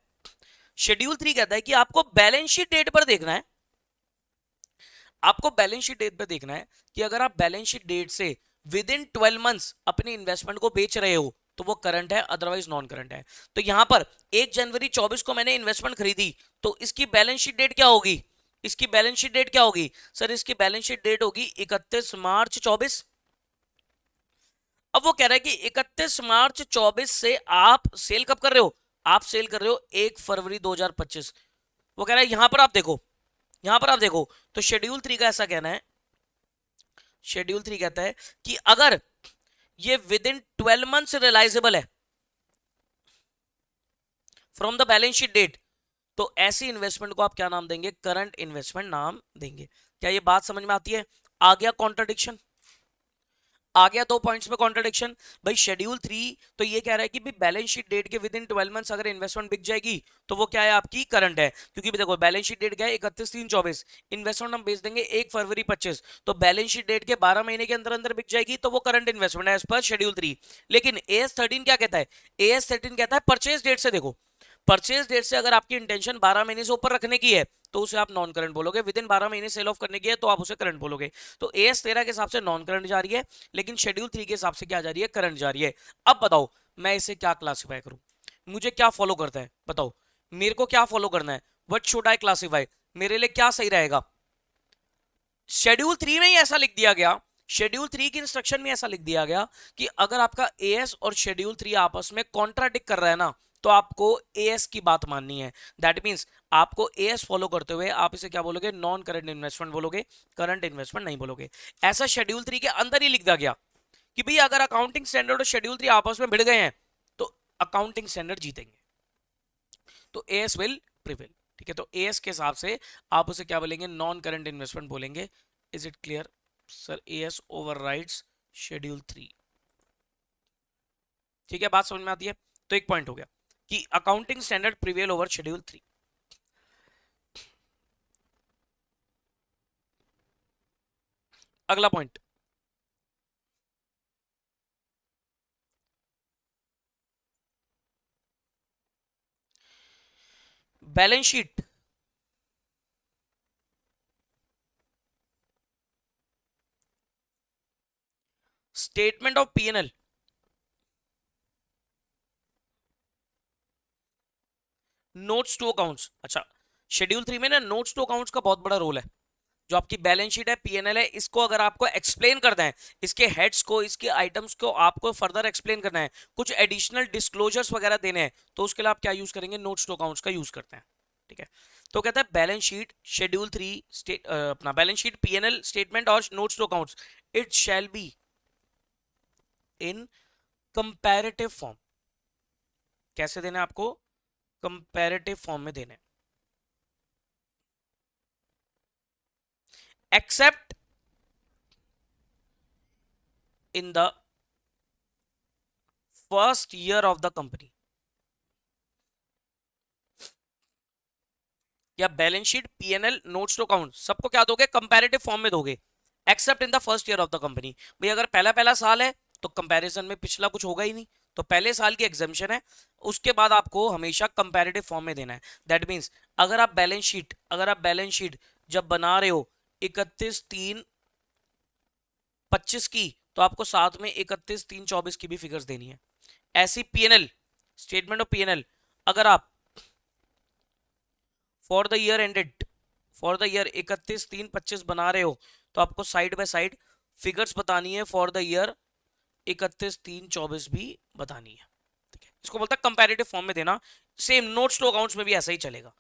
शेड्यूल 3 कहता है कि आपको बैलेंस शीट डेट पर देखना है, आपको बैलेंस शीट डेट पर देखना है कि अगर आप बैलेंस शीट डेट से विद इन 12 मंथ्स अपने इन्वेस्टमेंट को बेच रहे हो तो वो करंट है, अदरवाइज नॉन करंट है। तो यहां पर 1 जनवरी 24 को मैंने इन्वेस्टमेंट खरीदी, तो इसकी बैलेंस शीट डेट क्या होगी? इसकी बैलेंस शीट डेट क्या होगी सर? इसकी बैलेंस शीट डेट होगी 31 मार्च 24। अब वो कह रहा है कि 31 मार्च 24 से आप सेल कब कर रहे हो? आप सेल कर रहे हो 1 फरवरी 2025। वो कह रहा है यहां पर आप देखो, यहां पर आप देखो, तो शेड्यूल 3 का ऐसा कहना है, शेड्यूल 3 कहता है कि अगर ये विद इन 12 मंथ्स रियलाइजेबल है from the balance sheet date, तो ऐसी इन्वेस्टमेंट को आप क्या नाम देंगे? करंट इन्वेस्टमेंट नाम देंगे। क्या ये बात समझ में आती है? आ गया कॉन्ट्रडिक्शन? आ गया 2 पॉइंट्स में कॉन्ट्रडिक्शन। भाई शेड्यूल 3 तो ये कह रहा है कि बैलेंस शीट डेट के विद इन 12 मंथ्स अगर इन्वेस्टमेंट बिक जाएगी तो वो क्या है? आपकी करंट है, क्योंकि देखो बैलेंस शीट डेट क्या है? 31/3/24, इन्वेस्टमेंट हम बेच देंगे 1 फरवरी 25, तो बैलेंस शीट डेट के 12 महीने के अंदर अंदर बिक जाएगी, तो वो करंट इन्वेस्टमेंट है एज पर शेड्यूल 3। लेकिन एएस 13 क्या कहता है? एएस 13 कहता है परचेज डेट से देखो, परचेज डेट से अगर आपकी इंटेंशन 12 महीने से ऊपर रखने की है तो उसे आप नॉन करंट बोलोगे, विद इन 12 महीने सेल ऑफ करने की है तो आप उसे करंट बोलोगे। तो एएस 13 के हिसाब से नॉन करंट जा रही है, लेकिन शेड्यूल 3 के हिसाब से क्या जा रही है? करंट जा रही है। अब बताओ मैं इसे क्या क्लासिफाई करूं? मुझे क्या फॉलो करता है बताओ? मेरे को क्या फॉलो करना है? What should I classify? मेरे लिए क्या सही रहेगा? शेड्यूल 3 में ही ऐसा लिख दिया गया, शेड्यूल 3 की इंस्ट्रक्शन में ऐसा लिख दिया गया कि अगर आपका एएस और शेड्यूल 3 आपस में कॉन्ट्राडिक्ट कर रहा है ना, तो आपको एएस की बात माननी है। दैट मींस आपको एएस फॉलो करते हुए आप इसे क्या बोलोगे? नॉन करंट इन्वेस्टमेंट बोलोगे, करंट इन्वेस्टमेंट नहीं बोलोगे। ऐसा शेड्यूल 3 के अंदर ही लिख दिया गया कि भाई अगर अकाउंटिंग स्टैंडर्ड और शेड्यूल 3 आपस में भिड़ गए हैं तो अकाउंटिंग स्टैंडर्ड जीतेंगे, तो एएस विल प्रिवेल। ठीक है, तो एएस के हिसाब से आप उसे क्या बोलेंगे, नॉन करंट इन्वेस्टमेंट बोलेंगे। Is it clear sir? As overrides schedule 3। ठीक है, बात समझ में आती है? तो एक पॉइंट हो गया कि accounting standard prevail over schedule 3। अगला point, balance sheet. Statement of PNL, notes to accounts. अच्छा, शेड्यूल 3 में ना नोट्स टू अकाउंट्स का बहुत बड़ा रोल है। जो आपकी बैलेंस शीट है, पीएनएल है, इसको अगर आपको एक्सप्लेन करना है, इसके हेड्स को, इसके आइटम्स को आपको फर्दर एक्सप्लेन करना है, कुछ एडिशनल डिस्क्लोजर्स वगैरह देने हैं, तो उसके लिए आप क्या यूज करेंगे, नोट्स टू अकाउंट्स का यूज करते हैं। ठीक है, तो कहता है बैलेंस शीट शेड्यूल 3 अपना बैलेंस शीट पीएनएल स्टेटमेंट और notes to accounts, it shall be in comparative form. कैसे देना है आपको, कंपैरेटिव फॉर्म में देने, except in the first year of the company. या balance sheet PNL notes to account सबको क्या दोगे, कंपैरेटिव फॉर्म में दोगे, except in the first year of the company. भाई अगर पहला पहला साल है तो कंपैरिजन में पिछला कुछ होगा ही नहीं, तो पहले साल की एग्जाम्पशन है, उसके बाद आपको हमेशा कंपैरेटिव फॉर्म में देना है। दैट मींस अगर आप बैलेंस शीट जब बना रहे हो 31/3/25 की, तो आपको साथ में 31/3/24 की भी फिगर्स देनी है। ऐसी पीएनएल स्टेटमेंट ऑफ पीएनएल अगर आप for the year ended, for the year 31/3/25 बना रहे हो, तो आपको साइड बाय साइड फिगर्स बतानी है फॉर द ईयर 31/3/24 भी बतानी है। ठीक है, इसको बोलता है कंपैरेटिव फॉर्म में देना। सेम नोट्स टू अकाउंट्स में भी ऐसा ही चलेगा।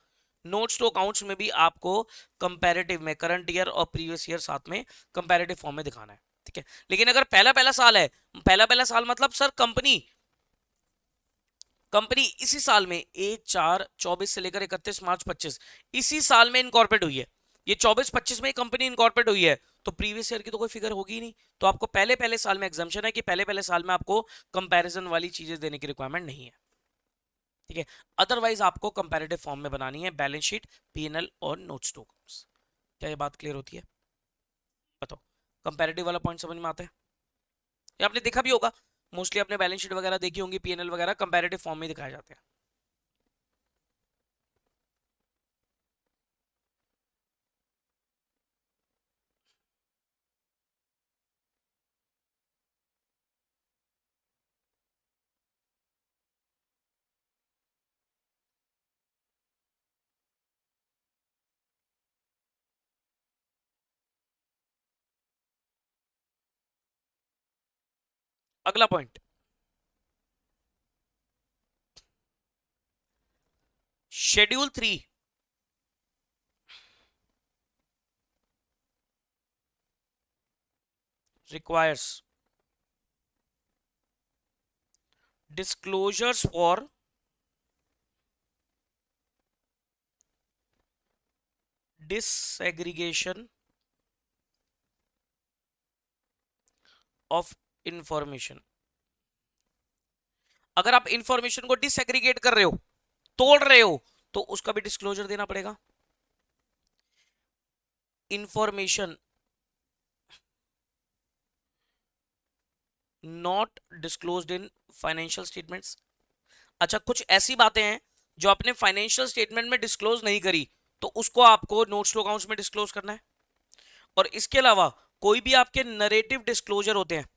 नोट्स टू अकाउंट्स में भी आपको कंपैरेटिव में करंट ईयर और प्रीवियस ईयर साथ में कंपैरेटिव फॉर्म में दिखाना है। ठीक है, लेकिन अगर पहला पहला साल है, पहला पहला साल मतलब सर कंपनी कंपनी इसी साल में 1/4/24 से लेकर 31 मार्च 25 इसी साल में इनकॉर्पोरेट हुई है, ये 24-25 में कंपनी इनकॉर्पोरेट हुई है, तो प्रीवियस ईयर की तो कोई फिगर होगी ही नहीं। तो आपको पहले पहले साल में एग्जाम्पशन है कि पहले पहले साल में आपको कंपैरिजन वाली चीजें देने की रिक्वायरमेंट नहीं है। ठीक है, अदरवाइज आपको कंपैरेटिव फॉर्म में बनानी है बैलेंस शीट, पीएनएल और नोट्स टू अकाउंट्स। क्या ये बात क्लियर होती है? बताओ, कंपैरेटिव वाला पॉइंट समझ में आता है? ये आपने देखा भी होगा, मोस्टली आपने बैलेंस शीट वगैरह देखी होंगी, पीएनएल वगैरह कंपैरेटिव फॉर्म में दिखाए जाते हैं। अगला point, schedule 3 requires disclosures for disaggregation of information। अगर आप इंफॉर्मेशन को डिसएग्रीगेट कर रहे हो, तोड़ रहे हो, तो उसका भी डिस्क्लोजर देना पड़ेगा। Information not disclosed in financial statements. अच्छा, कुछ ऐसी बातें हैं जो आपने फाइनेंशियल स्टेटमेंट में डिस्क्लोज नहीं करी, तो उसको आपको नोट्स टू अकाउंट्स में डिस्क्लोज करना है। और इसके अलावा कोई भी आपके नरेटिव डिस्क्लोजर होते हैं,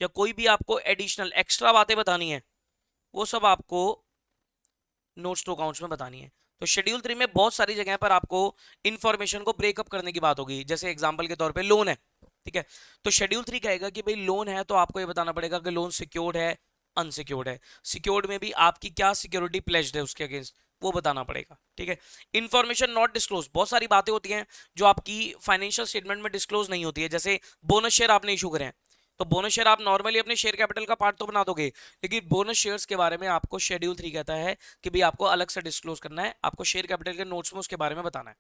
या कोई भी आपको एडिशनल एक्स्ट्रा बातें बतानी है, वो सब आपको नोट्स टू अकाउंट्स में बतानी है। तो शेड्यूल 3 में बहुत सारी जगह पर आपको इंफॉर्मेशन को ब्रेकअप करने की बात होगी। जैसे एग्जांपल के तौर पे लोन है, ठीक है, तो शेड्यूल 3 कहेगा कि भाई लोन है, तो आपको ये बताना पड़ेगा कि लोन सिक्योर्ड है, अनसिक्योर्ड है। सिक्योर्ड में भी आपकी क्या सिक्योरिटी प्लेज्ड है उसके अगेंस्ट, वो बताना पड़ेगा। ठीक है, इंफॉर्मेशन नॉट डिस्क्लोज, बहुत सारी बातें होती हैं जो आपकी फाइनेंशियल स्टेटमेंट में डिस्क्लोज नहीं होती है। जैसे बोनस शेयर आपने इशू करे हैं, तो बोनस शेयर आप नॉर्मली अपने शेयर कैपिटल का पार्ट तो बना दोगे, लेकिन बोनस शेयर्स के बारे में आपको शेड्यूल 3 कहता है कि भाई आपको अलग से डिस्क्लोज करना है, आपको शेयर कैपिटल के नोट्स में उसके बारे में बताना है,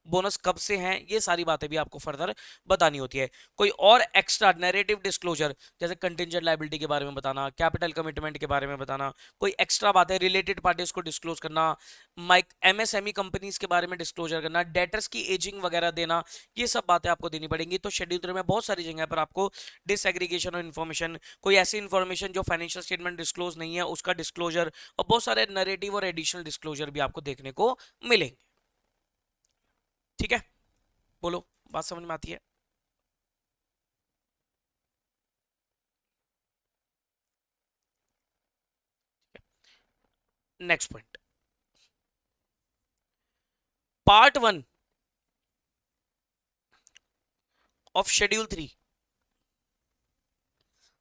बोनस कब से हैं, ये सारी बातें भी आपको फर्दर बतानी होती है। कोई और एक्स्ट्रा नैरेटिव डिस्क्लोजर जैसे कंटिंजेंट लायबिलिटी के बारे में बताना, कैपिटल कमिटमेंट के बारे में बताना, कोई एक्स्ट्रा बातें रिलेटेड पार्टीज को डिस्क्लोज करना, माइक एमएसएमई कंपनीज के बारे में डिस्क्लोजर करना, डेटर्स की एजिंग वगैरह देना, ये सब बातें आपको देनी पड़ेंगी। तो शेड्यूल 3 में बहुत सारी जगह पर आपको डिसएग्रीगेशन ऑफ इन्फॉर्मेशन, कोई ऐसी इन्फॉर्मेशन जो फाइनेंशियल स्टेटमेंट डिस्क्लोज नहीं है उसका डिस्क्लोजर, और बहुत सारे नैरेटिव और एडिशनल डिस्क्लोजर भी आपको देखने को मिलेंगे। ठीक है, बोलो, बात समझ में आती है? Next point, part 1 of schedule 3।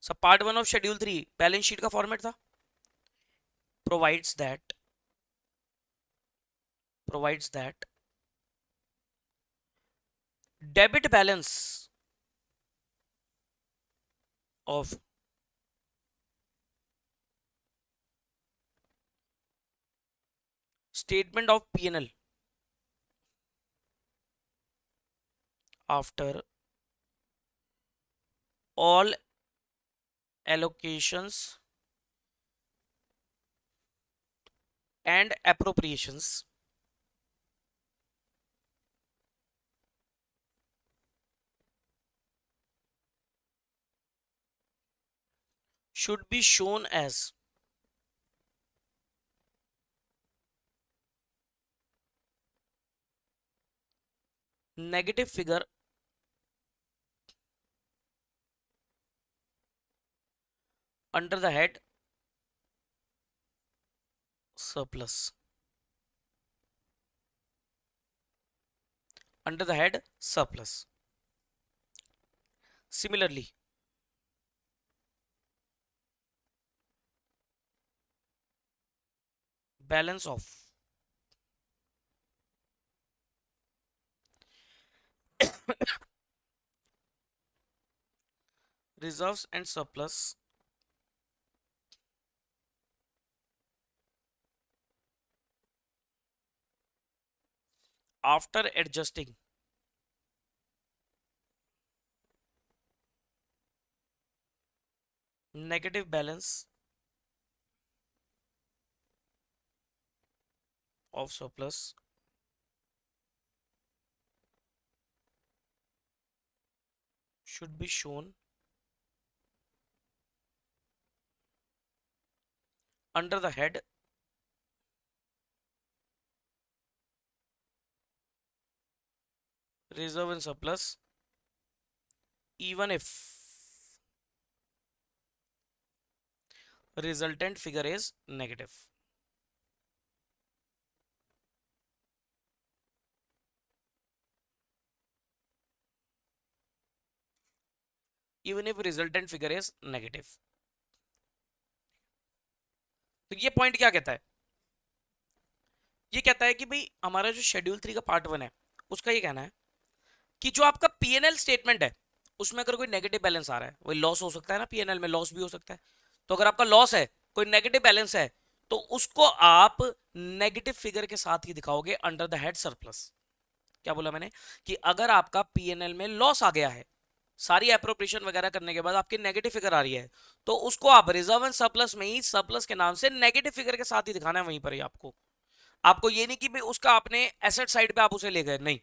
सब part 1 of schedule 3 balance sheet का फॉर्मेट था, provides that debit balance of statement of P&L after all allocations and appropriations should be shown as negative figure under the head surplus. Under the head surplus. Similarly, balance of reserves and surplus after adjusting negative balance of surplus should be shown under the head reserve and surplus even if resultant figure is negative. Even if resultant figure is negative. तो ये पॉइंट क्या कहता है? ये कहता है कि भाई हमारा जो शेड्यूल 3 का पार्ट 1 है उसका ये कहना है कि जो आपका पीएनएल स्टेटमेंट है उसमें अगर कोई नेगेटिव बैलेंस आ रहा है, वही लॉस हो सकता है ना, पीएनएल में लॉस भी हो सकता है, तो अगर आपका लॉस है, कोई नेगेटिव बैलेंस है, तो उसको आप नेगेटिव फिगर के साथ ही दिखाओगे अंडर द हेड सरप्लस। क्या बोला मैंने? कि अगर आपका पीएनएल में लॉस आ गया है, सारी एप्रोप्रिएशन वगैरह करने के बाद आपकी नेगेटिव फिगर आ रही है, तो उसको आप रिजर्व एंड सरप्लस में ही सरप्लस के नाम से नेगेटिव फिगर के साथ ही दिखाना है वहीं पर ही आपको ये नहीं कि भाई उसका आपने एसेट साइड पे आप उसे ले गए, नहीं,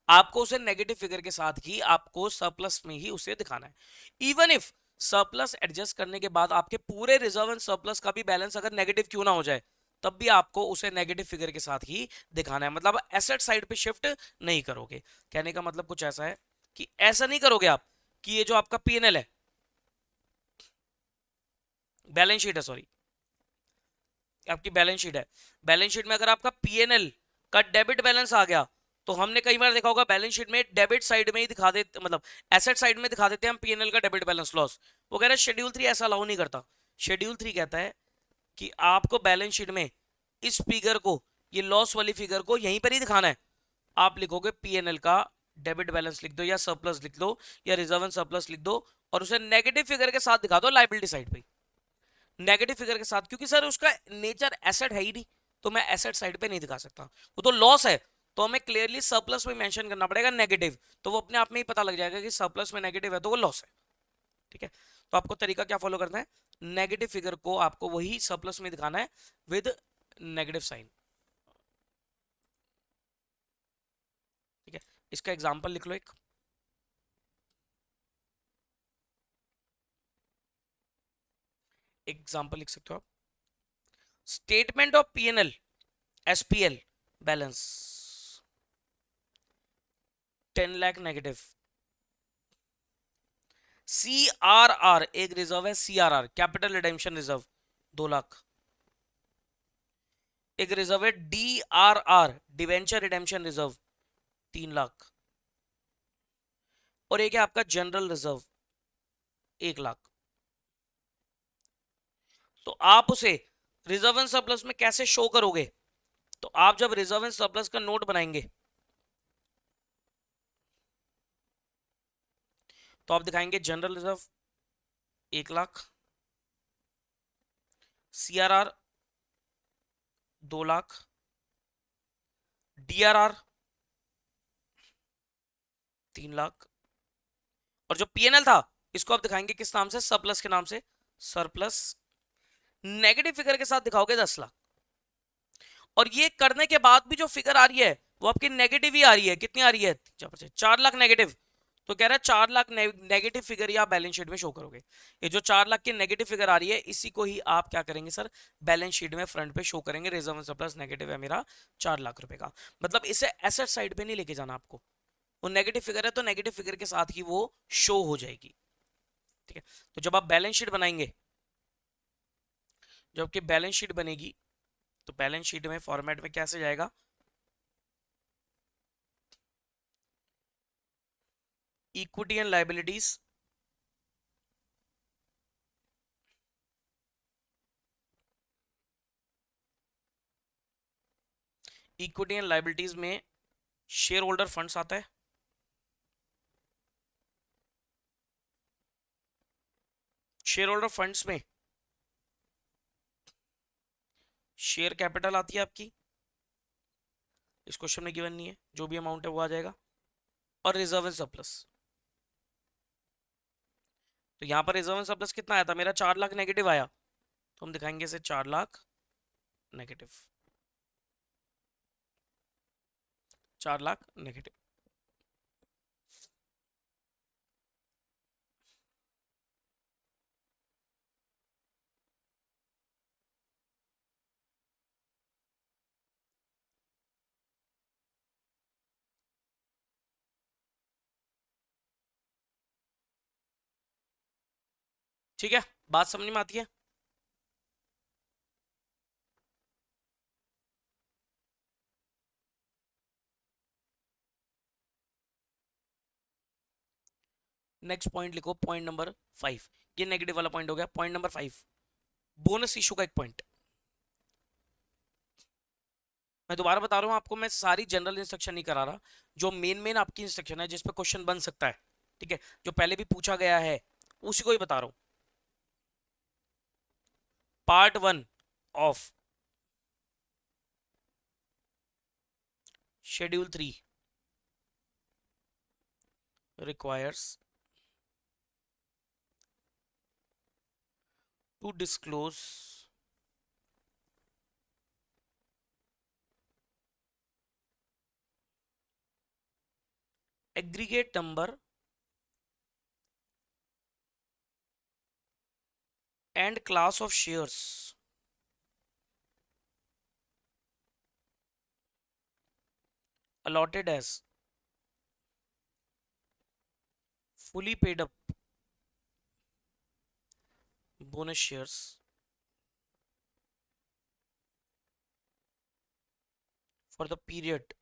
आपको उसे नेगेटिव फिगर के साथ ही आपको सरप्लस में ही उसे दिखाना है। इवन इफ सरप्लस एडजस्ट करने के बाद आपके पूरे रिजर्व एंड सरप्लस का भी बैलेंस अगर नेगेटिव क्यों ना हो जाए, तब भी आपको उसे नेगेटिव फिगर के साथ ही दिखाना है, मतलब एसेट साइड पे शिफ्ट नहीं करोगे। कहने का मतलब कुछ ऐसा है कि ऐसा नहीं करोगे आप कि ये जो आपका पीएनएल है, बैलेंस शीट है, सॉरी, आपकी बैलेंस शीट है, बैलेंस शीट में अगर आपका पीएनएल का डेबिट बैलेंस आ गया, तो हमने कई बार देखा होगा बैलेंस शीट में डेबिट साइड में ही दिखा देते, मतलब एसेट साइड में दिखा देते हैं हम पीएनएल का डेबिट बैलेंस लॉस वगैरह। शेड्यूल 3 ऐसा अलाउ नहीं करता। शेड्यूल 3 कहता है कि आपको बैलेंस शीट में इस फिगर को, ये लॉस वाली फिगर को यहीं पर ही दिखाना है। आप लिखोगे पीएनएल का डेबिट बैलेंस लिख दो, या सरप्लस लिख दो, या रिजर्व एंड सरप्लस लिख दो, और उसे नेगेटिव फिगर के साथ दिखा दो लाइबिलिटी साइड पे, नेगेटिव फिगर के साथ, क्योंकि सर उसका नेचर एसेट है ही नहीं, तो मैं एसेट साइड पे नहीं दिखा सकता, वो तो लॉस है, तो हमें क्लियरली सरप्लस में मेंशन करना पड़ेगा नेगेटिव, तो वो अपने आप में ही पता लग जाएगा कि सरप्लस में नेगेटिव है तो वो लॉस है। ठीक है, तो आपको तरीका क्या फॉलो करना है, नेगेटिव फिगर को आपको वही सरप्लस में दिखाना है विद नेगेटिव साइन। ठीक है, इसका एग्जांपल लिख लो एक, एग्जांपल लिख सकते हो आप, statement of PNL SPL balance 10 lakh negative, CRR एक रिजर्व है, CRR capital redemption reserve 2 lakh, एक रिजर्व है DRR debenture redemption reserve 3 lakh, और एक है आपका जनरल रिजर्व 1 लाख। तो आप उसे रिजर्व एंड सरप्लस में कैसे शो करोगे, तो आप जब रिजर्व एंड सरप्लस का नोट बनाएंगे तो आप दिखाएंगे general reserve 1 lakh, CRR 2 lakh, DRR 3 lakh, और जो पीएनएल था इसको आप दिखाएंगे किस नाम से, सरप्लस के नाम से, सरप्लस नेगेटिव फिगर के साथ दिखाओगे 10 लाख। और ये करने के बाद भी जो फिगर आ रही है वो आपकी नेगेटिव ही आ रही है, कितनी आ रही है, 4 लाख नेगेटिव, तो कह रहा है 4 लाख नेगेटिव फिगर या बैलेंस शीट में शो करोगे। ये जो 4 लाख की नेगेटिव फिगर आ रही है इसी को ही आप क्या करेंगे सर, बैलेंस शीट में फ्रंट पे शो करेंगे, रिजर्व एंड सरप्लस नेगेटिव है मेरा 4 लाख रुपए का, मतलब इसे एसेट साइड पे नहीं लेके जाना आपको, वो नेगेटिव फिगर है तो नेगेटिव फिगर के साथ ही वो शो हो जाएगी। ठीक है, तो जब आप बैलेंस शीट बनाएंगे, जबकि बैलेंस शीट बनेगी तो बैलेंस शीट में फॉर्मेट में कैसे जाएगा, equity and liabilities, equity and liabilities में शेयर होल्डर फंड्स आता है, शेयर होल्डर फंड्स में शेयर कैपिटल आती है आपकी, इस क्वेश्चन में गिवन नहीं है, जो भी अमाउंट है वो आ जाएगा, और रिजर्व एंड सरप्लस, तो यहां पर रिजर्व एंड सरप्लस कितना आया था मेरा, 4 लाख नेगेटिव आया, तो हम दिखाएंगे इसे 4 लाख नेगेटिव, 4 लाख नेगेटिव। ठीक है, बात समझ में आती है। नेक्स्ट पॉइंट लिखो, पॉइंट नंबर 5, ये नेगेटिव वाला पॉइंट हो गया, पॉइंट नंबर 5, बोनस इशू का एक पॉइंट, मैं दोबारा बता रहा हूं आपको, मैं सारी जनरल इंस्ट्रक्शन नहीं करा रहा, जो मेन मेन आपकी इंस्ट्रक्शन है जिसपे क्वेश्चन बन सकता है, ठीक है, जो पहले भी पूछा गया है उसी को ही बता रहा हूं। Part 1 of schedule 3 requires to disclose aggregate number and class of shares allotted as fully paid up bonus shares for the period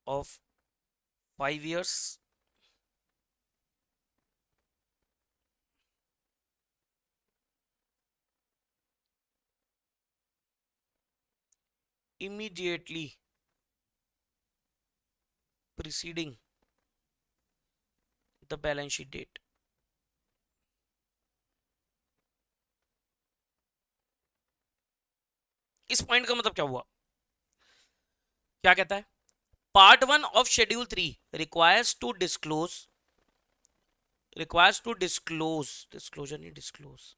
of 5 years immediately preceding the balance sheet date. इस पॉइंट का मतलब क्या हुआ, क्या कहता है, part 1 of schedule 3 requires to disclose, disclosure नहीं, disclose,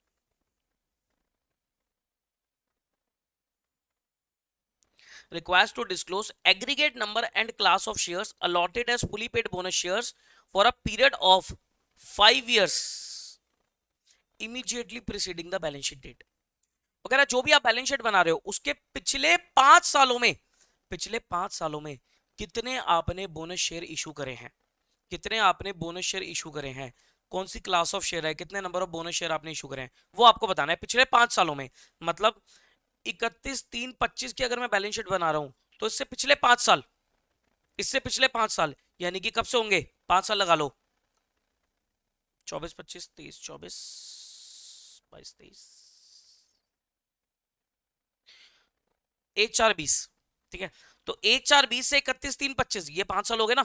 requires to disclose aggregate number and class of shares allotted as fully paid bonus shares for a period of 5 years immediately preceding the balance sheet date। वगैरह जो भी आप बैलेंस शीट बना रहे हो उसके पिछले 5 सालों में, पिछले 5 सालों में कितने आपने बोनस शेयर इशू करे हैं, कितने आपने बोनस शेयर इशू करे हैं, कौन सी क्लास ऑफ शेयर है, कितने नंबर ऑफ बोनस शेयर आपने इशू करे हैं, वो आपको बताना है पिछले 5 सालों में। मतलब 31/3/25 की अगर मैं बैलेंस शीट बना रहा हूं तो इससे पिछले 5 साल, इससे पिछले 5 साल यानी कि कब से होंगे, 5 साल लगा लो, 24 25 23 24 22 23 1 4 20, ठीक है। तो 1 4 20 से 31 3 25 ये 5 साल हो गए ना,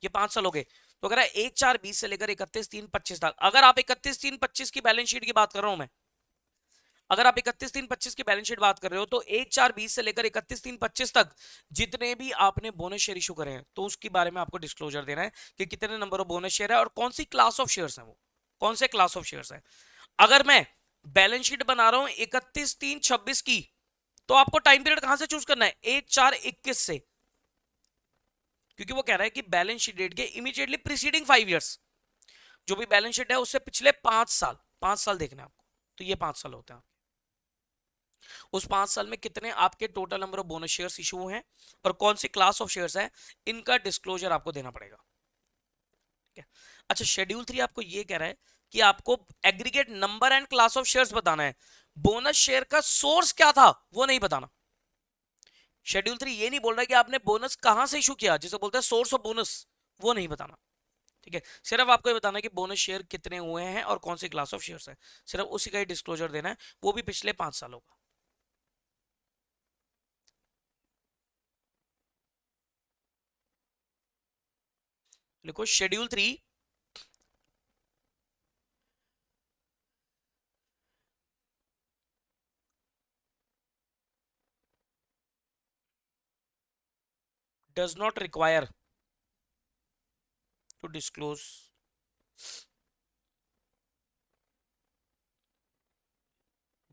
ये 5 साल हो गए। तो अगर 1 4 20 से लेकर 31 3 25 तक, अगर आप 31 3 25 की बैलेंस शीट की बात कर रहा हूं मैं, अगर आप 31 3 25 की बैलेंस शीट बात कर रहे हो तो 1 4 20 से लेकर 31 3 25 तक जितने भी आपने बोनस शेयर इशू करे हैं तो उसके बारे में आपको डिस्क्लोजर देना है कि कितने नंबर ऑफ बोनस शेयर है और कौन सी क्लास ऑफ शेयर्स है, वो कौन से क्लास ऑफ शेयर्स है। अगर मैं बैलेंस शीट बना रहा हूं 31 3 26 की, तो आपको टाइम पीरियड कहां से चूज करना है, 1 4 21 से, क्योंकि वो कह रहा है कि बैलेंस शीट डेट के इमीडिएटली प्रीसीडिंग 5 इयर्स, जो भी बैलेंस शीट है उससे पिछले 5 साल, 5 साल देखना है आपको। तो ये 5 साल होते हैं, उस 5 साल में कितने आपके total number of bonus shares issue हैं और कौन सी क्लास ऑफ शेयर्स है, इनका डिस्क्लोजर आपको देना पड़ेगा, ठीक है। अच्छा, शेड्यूल 3 आपको ये कह रहा है कि आपको aggregate number and class of shares बताना है, बोनस शेयर का सोर्स क्या था वो नहीं बताना। शेड्यूल 3 ये नहीं बोल रहा है कि आपने बोनस कहां से इशू किया, जिसे बोलते हैं सोर्स ऑफ बोनस, वो नहीं बताना, ठीक है। सिर्फ आपको ये बताना है कि बोनस शेयर कितने हुए हैं और कौन सी क्लास ऑफ शेयर्स है, सिर्फ उसी का ही डिस्क्लोजर देना है, वो भी पिछले 5 सालों का। लिखो schedule 3 does not require to disclose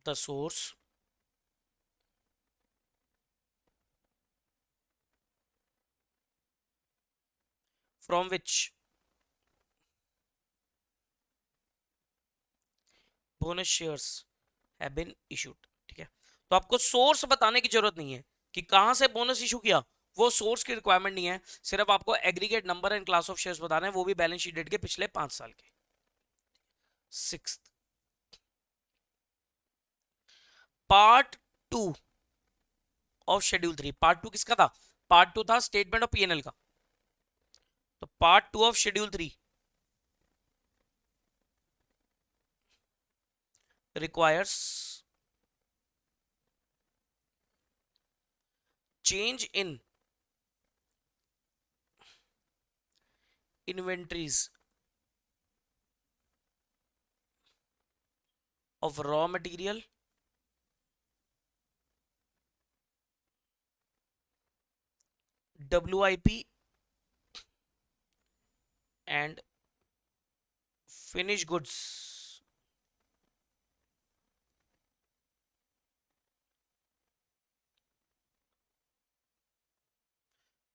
the source from which bonus shares have been issued, ठीक है। तो आपको सोर्स बताने की जरूरत नहीं है कि कहां से बोनस इशू किया, वो सोर्स की रिक्वायरमेंट नहीं है, सिर्फ आपको aggregate number and class of shares बताना है, वो भी बैलेंस शीट डेट के पिछले 5 साल के। 6 पार्ट 2 ऑफ शेड्यूल 3, पार्ट 2 किसका था, पार्ट 2 था स्टेटमेंट ऑफ पीएनएल का। तो part 2 of schedule 3 requires change in inventories of raw material WIP and finished goods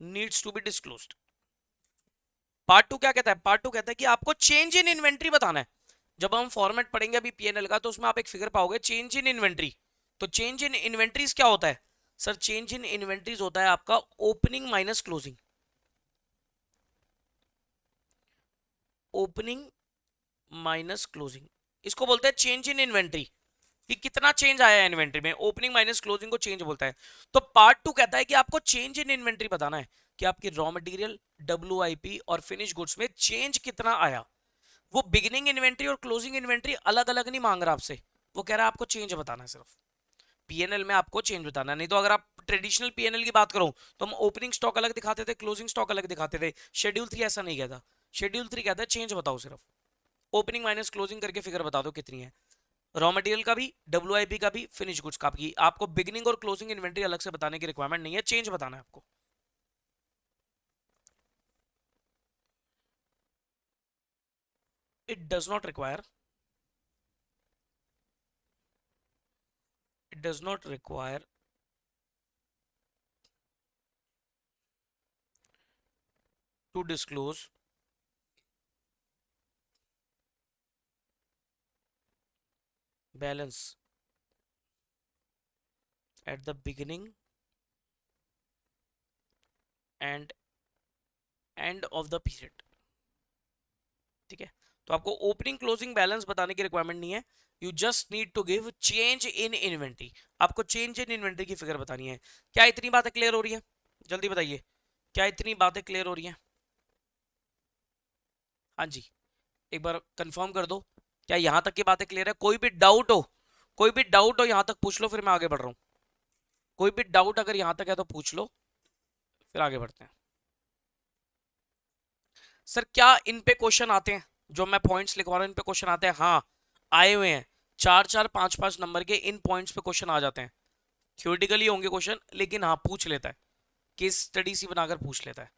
needs to be disclosed। Part 2 क्या कहता है, पार्ट 2 कहता है कि आपको चेंज इन इन्वेंट्री बताना है। जब हम फॉर्मेट पढ़ेंगे अभी पीएनएल का तो उसमें आप एक फिगर पाओगे चेंज इन इन्वेंट्री। तो चेंज इन इन्वेंट्रीज क्या होता है सर, चेंज इन इन्वेंट्रीज होता है आपका opening minus closing, opening minus closing, इसको बोलते हैं चेंज इन इन्वेंट्री, कि कितना चेंज आया है इन्वेंट्री में, ओपनिंग माइनस क्लोजिंग को चेंज बोलता है। तो पार्ट 2 कहता है कि आपको चेंज इन इन्वेंट्री बताना है कि आपकी रॉ मटेरियल WIP और फिनिश गुड्स में चेंज कितना आया। वो बिगिनिंग इन्वेंट्री और क्लोजिंग इन्वेंट्री अलग अलग नहीं मांग रहा आपसे, वो कह रहा है आपको चेंज बताना है, सिर्फ पीएनएल में आपको चेंज बताना है। नहीं तो अगर आप ट्रेडिशनल पीएनएल की बात करो तो हम ओपनिंग स्टॉक अलग दिखाते थे, क्लोजिंग स्टॉक अलग दिखाते थे, शेड्यूल 3 ऐसा नहीं कहता, शेड्यूल 3 कहता है चेंज बताओ, सिर्फ ओपनिंग माइनस क्लोजिंग करके फिगर बता दो कितनी है, रॉ मटेरियल का भी, डब्ल्यूआईपी का भी, फिनिश गुड्स का भी। आपको बिगिनिंग और क्लोजिंग इन्वेंटरी अलग से बताने की रिक्वायरमेंट नहीं है, चेंज बताना है आपको। It does not require, it does not require to disclose balance at the beginning and end of the period। ठीक है, तो आपको ओपनिंग क्लोजिंग बैलेंस बताने की रिक्वायरमेंट नहीं है, you just need to give change in inventory. आपको चेंज इन इन्वेंटरी की फिगर बतानी है। क्या इतनी बातें क्लियर हो रही है? जल्दी बताइए, क्या इतनी बातें क्लियर हो रही हैं? हाँ जी, एक बार कंफर्म कर दो, क्या यहां तक की बातें क्लियर है? कोई भी डाउट हो, कोई भी डाउट हो यहां तक पूछ लो, फिर मैं आगे बढ़ रहा हूं। कोई भी डाउट अगर यहां तक है तो पूछ लो, फिर आगे बढ़ते हैं। सर क्या इन पे क्वेश्चन आते हैं? जो मैं पॉइंट्स लिखवा रहा हूं इन पे क्वेश्चन आते हैं? हाँ आए हुए हैं, 4-4, 5-5 नंबर के इन पॉइंट्स पे क्वेश्चन आ जाते हैं। थ्योरेटिकली होंगे क्वेश्चन, लेकिन हाँ पूछ लेता है, केस स्टडी सी बनाकर पूछ लेता है।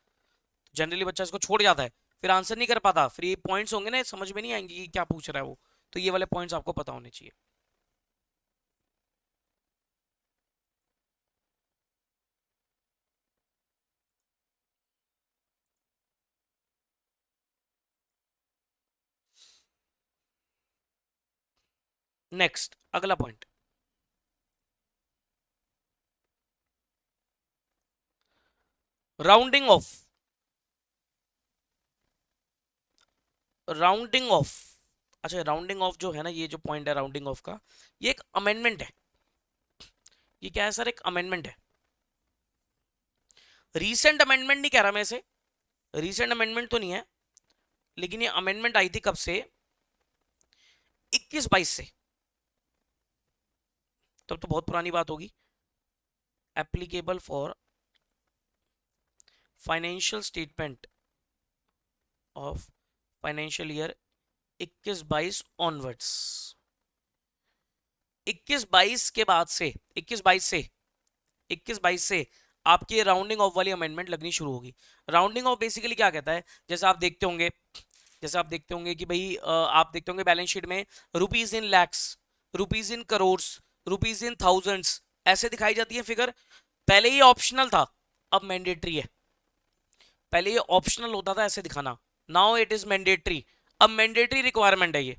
जनरली बच्चा इसको छोड़ जाता है, फिर आंसर नहीं कर पाता, फिर ये पॉइंट्स होंगे ना समझ में नहीं आएंगे कि क्या पूछ रहा है वो, तो ये वाले पॉइंट्स आपको पता होने चाहिए। नेक्स्ट अगला point, rounding off. Rounding off, अच्छा राउंडिंग ऑफ जो है ना, ये जो पॉइंट है राउंडिंग ऑफ का, ये एक अमेंडमेंट है। ये क्या है सर? एक अमेंडमेंट है। रीसेंट अमेंडमेंट नहीं कह रहा मैं इसे, रीसेंट अमेंडमेंट तो नहीं है, लेकिन ये अमेंडमेंट आई थी कब से? 21-22 से, तब तो बहुत पुरानी बात होगी। Applicable for financial statement of financial year 21-22 onwards. 21-22 के बाद से, 21-22 से आपकी राउंडिंग ऑफ वाली अमेंडमेंट लगनी शुरू होगी। राउंडिंग ऑफ बेसिकली क्या कहता है, जैसे आप देखते होंगे, कि भाई आप देखते होंगे बैलेंस शीट में rupees in lakhs, rupees in crore, rupees in thousands ऐसे दिखाई जाती है फिगर। पहले ये ऑप्शनल था, अब मैंडेटरी है। पहले ये ऑप्शनल होता था ऐसे दिखाना, नाउ इट इज मैंडेटरी, अब मैंडेटरी रिक्वायरमेंट है ये।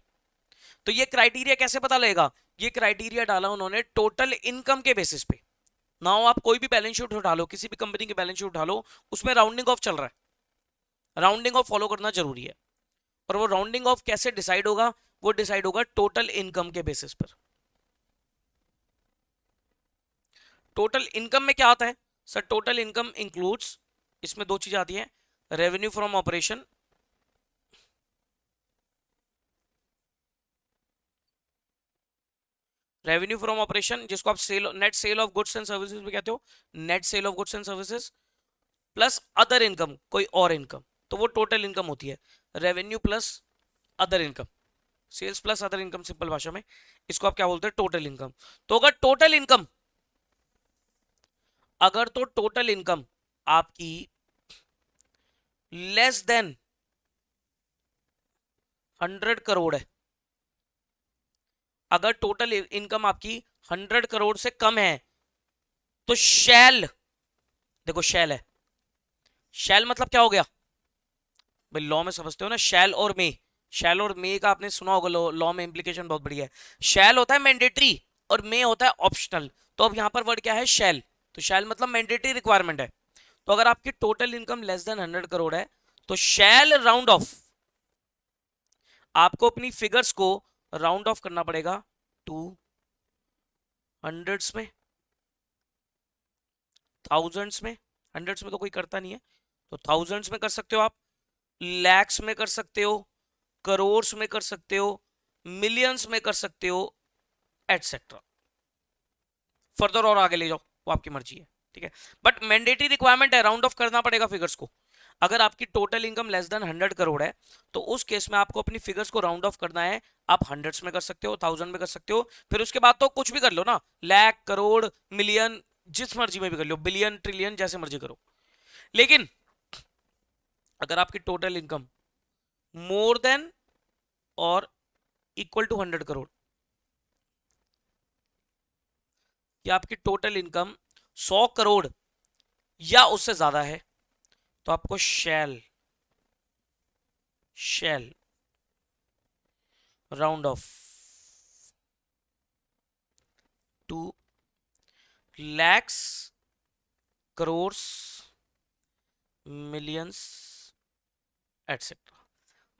तो ये क्राइटेरिया कैसे पता लगेगा? ये क्राइटेरिया डाला उन्होंने टोटल इनकम के बेसिस पे। नाउ आप कोई भी बैलेंस शीट उठा लो, किसी भी कंपनी की बैलेंस शीट उठा लो, उसमें राउंडिंग ऑफ चल रहा है, राउंडिंग ऑफ फॉलो करना जरूरी है। और वो राउंडिंग ऑफ कैसे डिसाइड होगा? वो डिसाइड होगा टोटल इनकम के बेसिस पर। टोटल इनकम में क्या आता है सर? टोटल इनकम इंक्लूड्स, इसमें दो चीजें आती हैं, revenue from operation, revenue from operation जिसको आप sale, net sale of goods and services भी कहते हो, net sale of goods and services, plus other income, कोई और इनकम, तो वो टोटल इनकम होती है। Revenue plus other income, sales plus other income, simple भाषा में इसको आप क्या बोलते हैं? Total income. तो अगर टोटल इनकम, अगर तो टोटल इनकम आपकी लेस देन 100 करोड़ है, अगर टोटल इनकम आपकी 100 करोड़ से कम है, तो शैल, देखो शैल है, शैल मतलब क्या हो गया भाई? लॉ में समझते हो ना, शैल और मे, शैल और मे का आपने सुना होगा, लॉ में इंप्लीकेशन बहुत बढ़िया है। शैल होता है मैंडेटरी और मे होता है ऑप्शनल, तो अब यहां पर वर्ड क्या है? शैल। तो शैल मतलब मैंडेटरी रिक्वायरमेंट है। तो अगर आपकी total income less than 100 crore है, तो शैल राउंड ऑफ, आपको अपनी फिगर्स को राउंड ऑफ करना पड़ेगा टू हंड्रेड्स में, थाउजेंड्स में, हंड्रेड्स में तो कोई करता नहीं है, तो थाउजेंड्स में कर सकते हो आप, लैक्स में कर सकते हो, करोड़ में कर सकते हो, मिलियंस में कर सकते हो, एटसेट्रा। फर्दर और आगे ले जाओ, वो आपकी मर्जी है, ठीक है। बट मैंडेटरी रिक्वायरमेंट है, राउंड ऑफ करना पड़ेगा फिगर्स को। अगर आपकी total income less than 100 crore है तो उस केस में आपको अपनी फिगर्स को राउंड ऑफ करना है। आप हंड्रेड्स में कर सकते हो, थाउजेंड में कर सकते हो, फिर उसके बाद तो कुछ भी कर लो ना, लाख, करोड़, मिलियन, जिस मर्जी में भी कर लो, बिलियन, ट्रिलियन, जैसे मर्जी करो। लेकिन अगर आपकी टोटल इनकम मोर देन और इक्वल टू 100 करोड़, या आपकी टोटल इनकम 100 करोड़ या उससे ज्यादा है, तो आपको shall shall round off to lakhs, crore, millions, etcetera.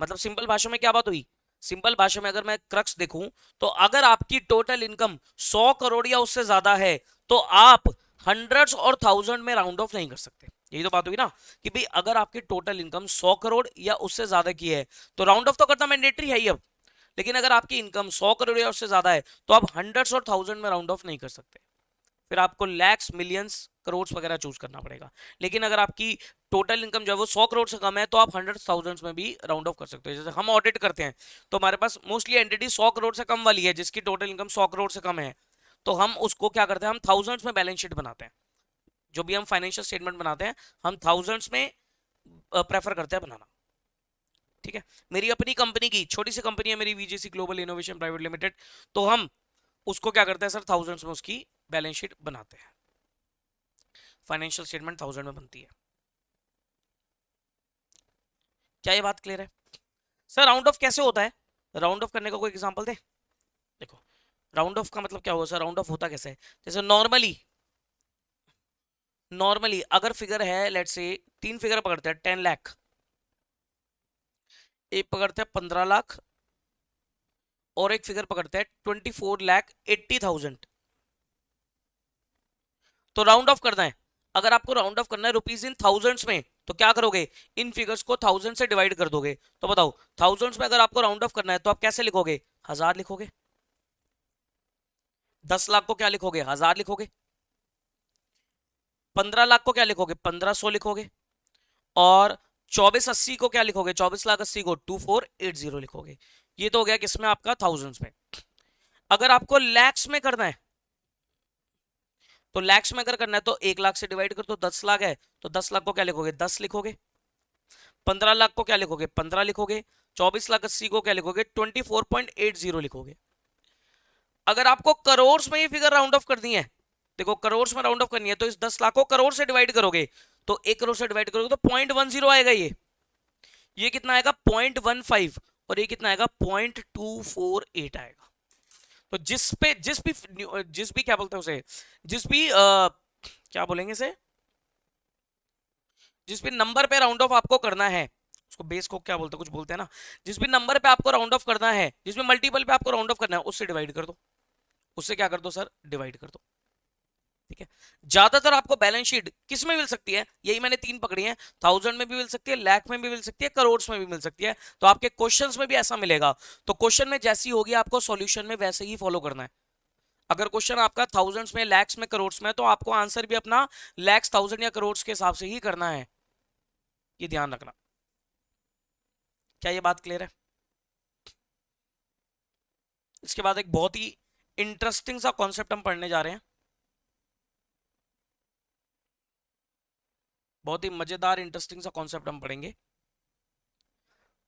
मतलब सिंपल भाषा में क्या बात हुई, सिंपल भाषा में अगर मैं क्रक्स देखूं तो अगर आपकी टोटल इनकम 100 करोड़ या उससे ज्यादा है तो आप हंड्रेड्स और थाउजेंड में राउंड ऑफ नहीं कर सकते। यही तो बात हुई ना कि भाई अगर आपकी टोटल इनकम 100 करोड़ या उससे ज्यादा की है तो राउंड ऑफ तो करना मैंडेटरी है ही अब। लेकिन अगर आपकी इनकम 100 करोड़ या उससे ज्यादा है तो आप हंड्रेड्स और थाउजेंड में राउंड ऑफ नहीं कर सकते, फिर आपको लैक्स, मिलियंस, करोड़ वगैरह चूज करना पड़ेगा। लेकिन अगर आपकी टोटल इनकम जो है वो 100 करोड़ से कम है तो आप हंड्रेड थाउजेंड्स में भी राउंड ऑफ कर सकते हो। जैसे हम ऑडिट करते हैं तो हमारे पास मोस्टली एंटिटी 100 करोड़ से कम वाली है, जिसकी टोटल इनकम 100 करोड़ से कम है, तो हम उसको क्या करते हैं, हम थाउजेंड्स में बैलेंस शीट बनाते हैं। जो भी हम फाइनेंशियल स्टेटमेंट बनाते हैं हम थाउजेंड्स में प्रेफर करते हैं बनाना। ठीक है, मेरी अपनी कंपनी की छोटी सी कंपनी है मेरी, वीजीसी ग्लोबल इनोवेशन प्राइवेट लिमिटेड, तो हम उसको क्या करते हैं सर, थाउजेंड्स में उसकी बैलेंस शीट बनाते हैं। फाइनेंशियल स्टेटमेंट थाउजेंड में बनती है। क्या ये बात क्लियर है? सर राउंड ऑफ कैसे होता है, राउंड ऑफ करने का कोई एग्जांपल दे। देखो राउंड ऑफ का मतलब क्या होगा सर, राउंड ऑफ होता कैसे है, जैसे नॉर्मली नॉर्मली अगर फिगर है लेट से, तीन फिगर पकड़ते हैं, 10 लाख, एक पकड़ते हैं 15 लाख, और एक फिगर पकड़ते हैं 24,80,000। तो राउंड ऑफ करना है, अगर आपको राउंड ऑफ करना है रुपीज इन थाउजेंड्स में, तो क्या करोगे, इन फिगर्स को थाउजेंड से डिवाइड कर दोगे। तो बताओ थाउजेंड्स में अगर आपको राउंड ऑफ करना है तो आप कैसे लिखोगे, हजार लिखोगे। 10 लाख को क्या लिखोगे, हजार लिखोगे। 15 लाख को क्या लिखोगे, 1500 लिखोगे। और 2480 को क्या लिखोगे, 24,80,000 को 2480 लिखोगे। ये तो हो गया किसमें, आपका थाउजेंड्स में। अगर आपको लैक्स में करना है, तो लैक्स में अगर करना है तो 1 लाख से डिवाइड कर दो, 10 लाख है तो 10 लाख को क्या लिखोगे, 10 लिखोगे। 15 लाख को क्या लिखोगे, 15 लिखोगे। 24,80,000 को क्या लिखोगे, 24.80 लिखोगे। अगर आपको करोड़ में ये फिगर राउंड ऑफ करनी है, देखो करोड़ में राउंड ऑफ करनी है तो इस 10 लाख को करोड़ से डिवाइड करोगे, तो 1 करोड़ से डिवाइड करोगे तो 0.10 आएगा। ये कितना आएगा, 0.15, और ये कितना आएगा, 0.248 आएगा। तो जिस भी क्या बोलते हैं उसे, जिस भी क्या बोलेंगे इसे, जिस भी नंबर पे राउंड ऑफ आपको करना है, उसको बेस को क्या बोलते हैं, कुछ बोलते हैं ना, जिस भी नंबर पे आपको राउंड ऑफ करना है, जिसमें मल्टीपल पे आपको राउंड ऑफ करना है, उससे डिवाइड कर दो, उससे क्या कर दो सर, डिवाइड कर दो। ठीक है, ज्यादातर आपको बैलेंस शीट किस में मिल सकती है, यही मैंने तीन पकड़ी है, थाउजेंड में भी मिल सकती है, लाख में भी मिल सकती है, करोड़ में भी मिल सकती है। तो आपके क्वेश्चंस में भी ऐसा मिलेगा, तो क्वेश्चन में जैसी होगी आपको सॉल्यूशन में वैसे ही फॉलो करना है। अगर क्वेश्चन आपका थाउजेंड्स में, लैक्स में, करोड़ में, तो आपको आंसर भी अपना लैक्स, थाउजेंड या करोड़ के हिसाब से ही करना है, ये ध्यान रखना। क्या ये बात क्लियर है? इसके बाद एक बहुत ही इंटरेस्टिंग सा कॉन्सेप्ट हम पढ़ने जा रहे हैं, बहुत ही मजेदार इंटरेस्टिंग सा कॉन्सेप्ट हम पढ़ेंगे,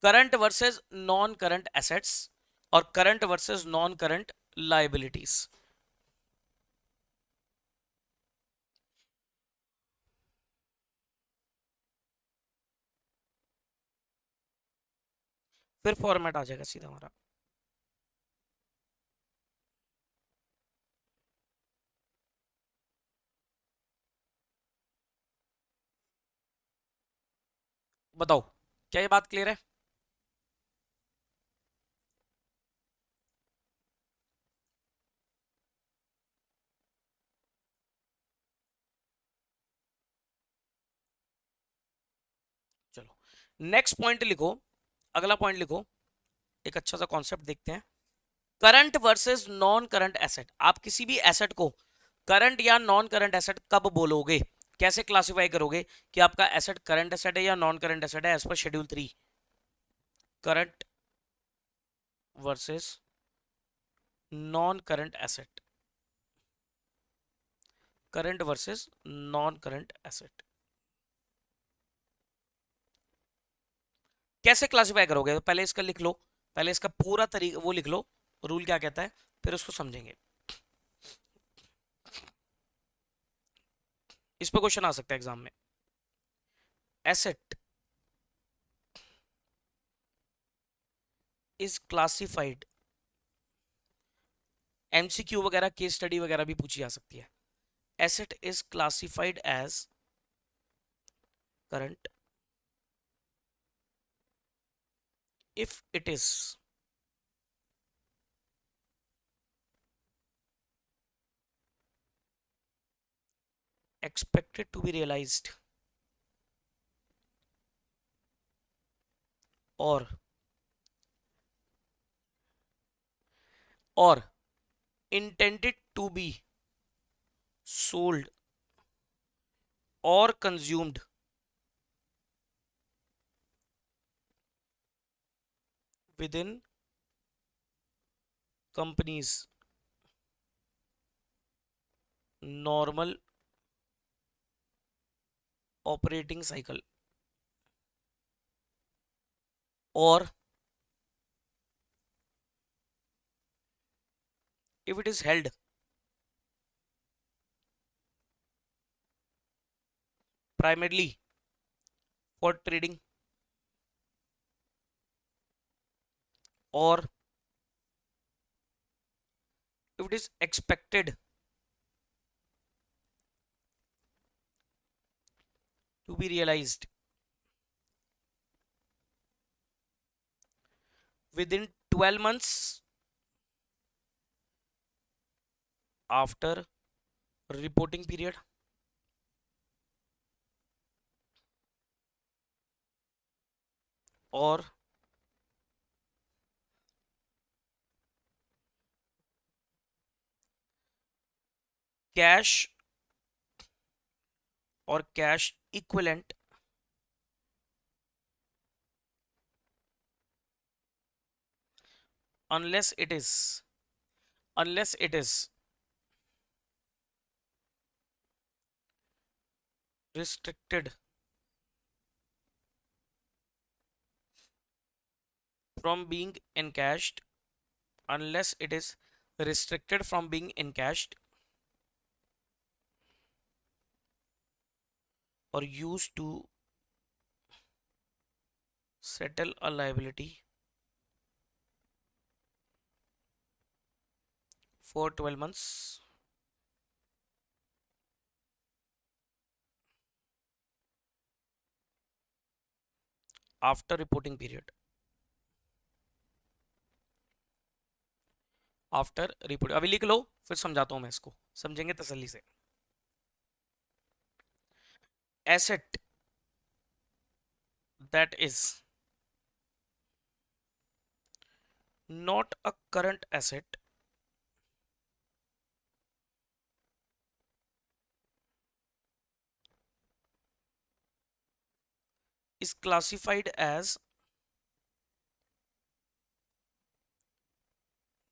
current versus non current assets और current versus non current liabilities. फिर फॉर्मेट आ जाएगा सीधा हमारा। बताओ क्या ये बात क्लियर है? चलो नेक्स्ट पॉइंट लिखो, अगला पॉइंट लिखो, एक अच्छा सा कॉन्सेप्ट देखते हैं, current versus non current asset. आप किसी भी एसेट को करंट या नॉन करंट एसेट कब बोलोगे, कैसे क्लासिफाई करोगे कि आपका एसेट करंट एसेट है या नॉन करंट एसेट है as per schedule 3? Current versus non current asset, current versus non current asset, कैसे क्लासिफाई करोगे? तो पहले इसका लिख लो, पहले इसका पूरा तरीका वो लिख लो, रूल क्या कहता है, फिर उसको समझेंगे। इस पे क्वेश्चन आ सकता है एग्जाम में। एसेट इज क्लासिफाइड, एमसीक्यू वगैरह केस स्टडी वगैरह भी पूछी जा सकती है। Asset is classified as current if it is expected to be realized or intended to be sold or consumed within company's normal operating cycle, or if it is held primarily for trading, or if it is expected to be realized within 12 months after reporting period, or cash or cash equivalent unless it is unless it is restricted from being encashed, unless it is restricted from being encashed or used to settle a liability for 12 months after reporting period, after report. अभी लिख लो, फिर समझाता हूं मैं इसको, समझेंगे तसल्ली से। Asset that is not a current asset is classified as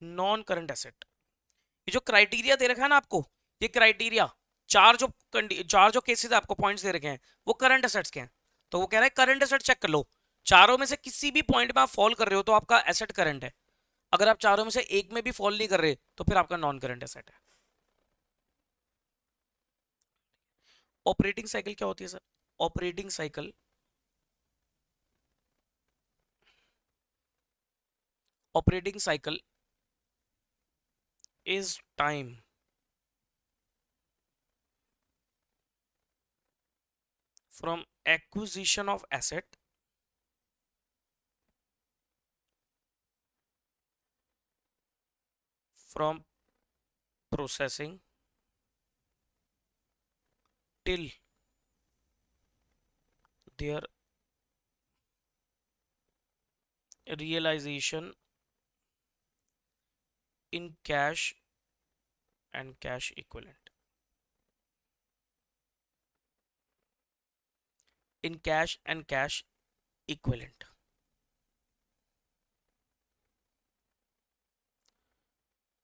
non current asset. ये जो क्राइटेरिया दे रखा है ना आपको, ये क्राइटेरिया, चार जो केसेस आपको पॉइंट्स दे रखे हैं, वो करंट एसेट्स के हैं। तो वो कह रहा है करंट एसेट चेक कर लो, चारों में से किसी भी पॉइंट में आप फॉल कर रहे हो तो आपका एसेट करंट है। अगर आप चारों में से एक में भी फॉल नहीं कर रहे तो फिर आपका नॉन करंट एसेट है। ऑपरेटिंग साइकिल क्या होती है sir? Operating cycle operating cycle is time from acquisition of asset from processing till their realization in cash and cash equivalent। In cash and cash equivalent.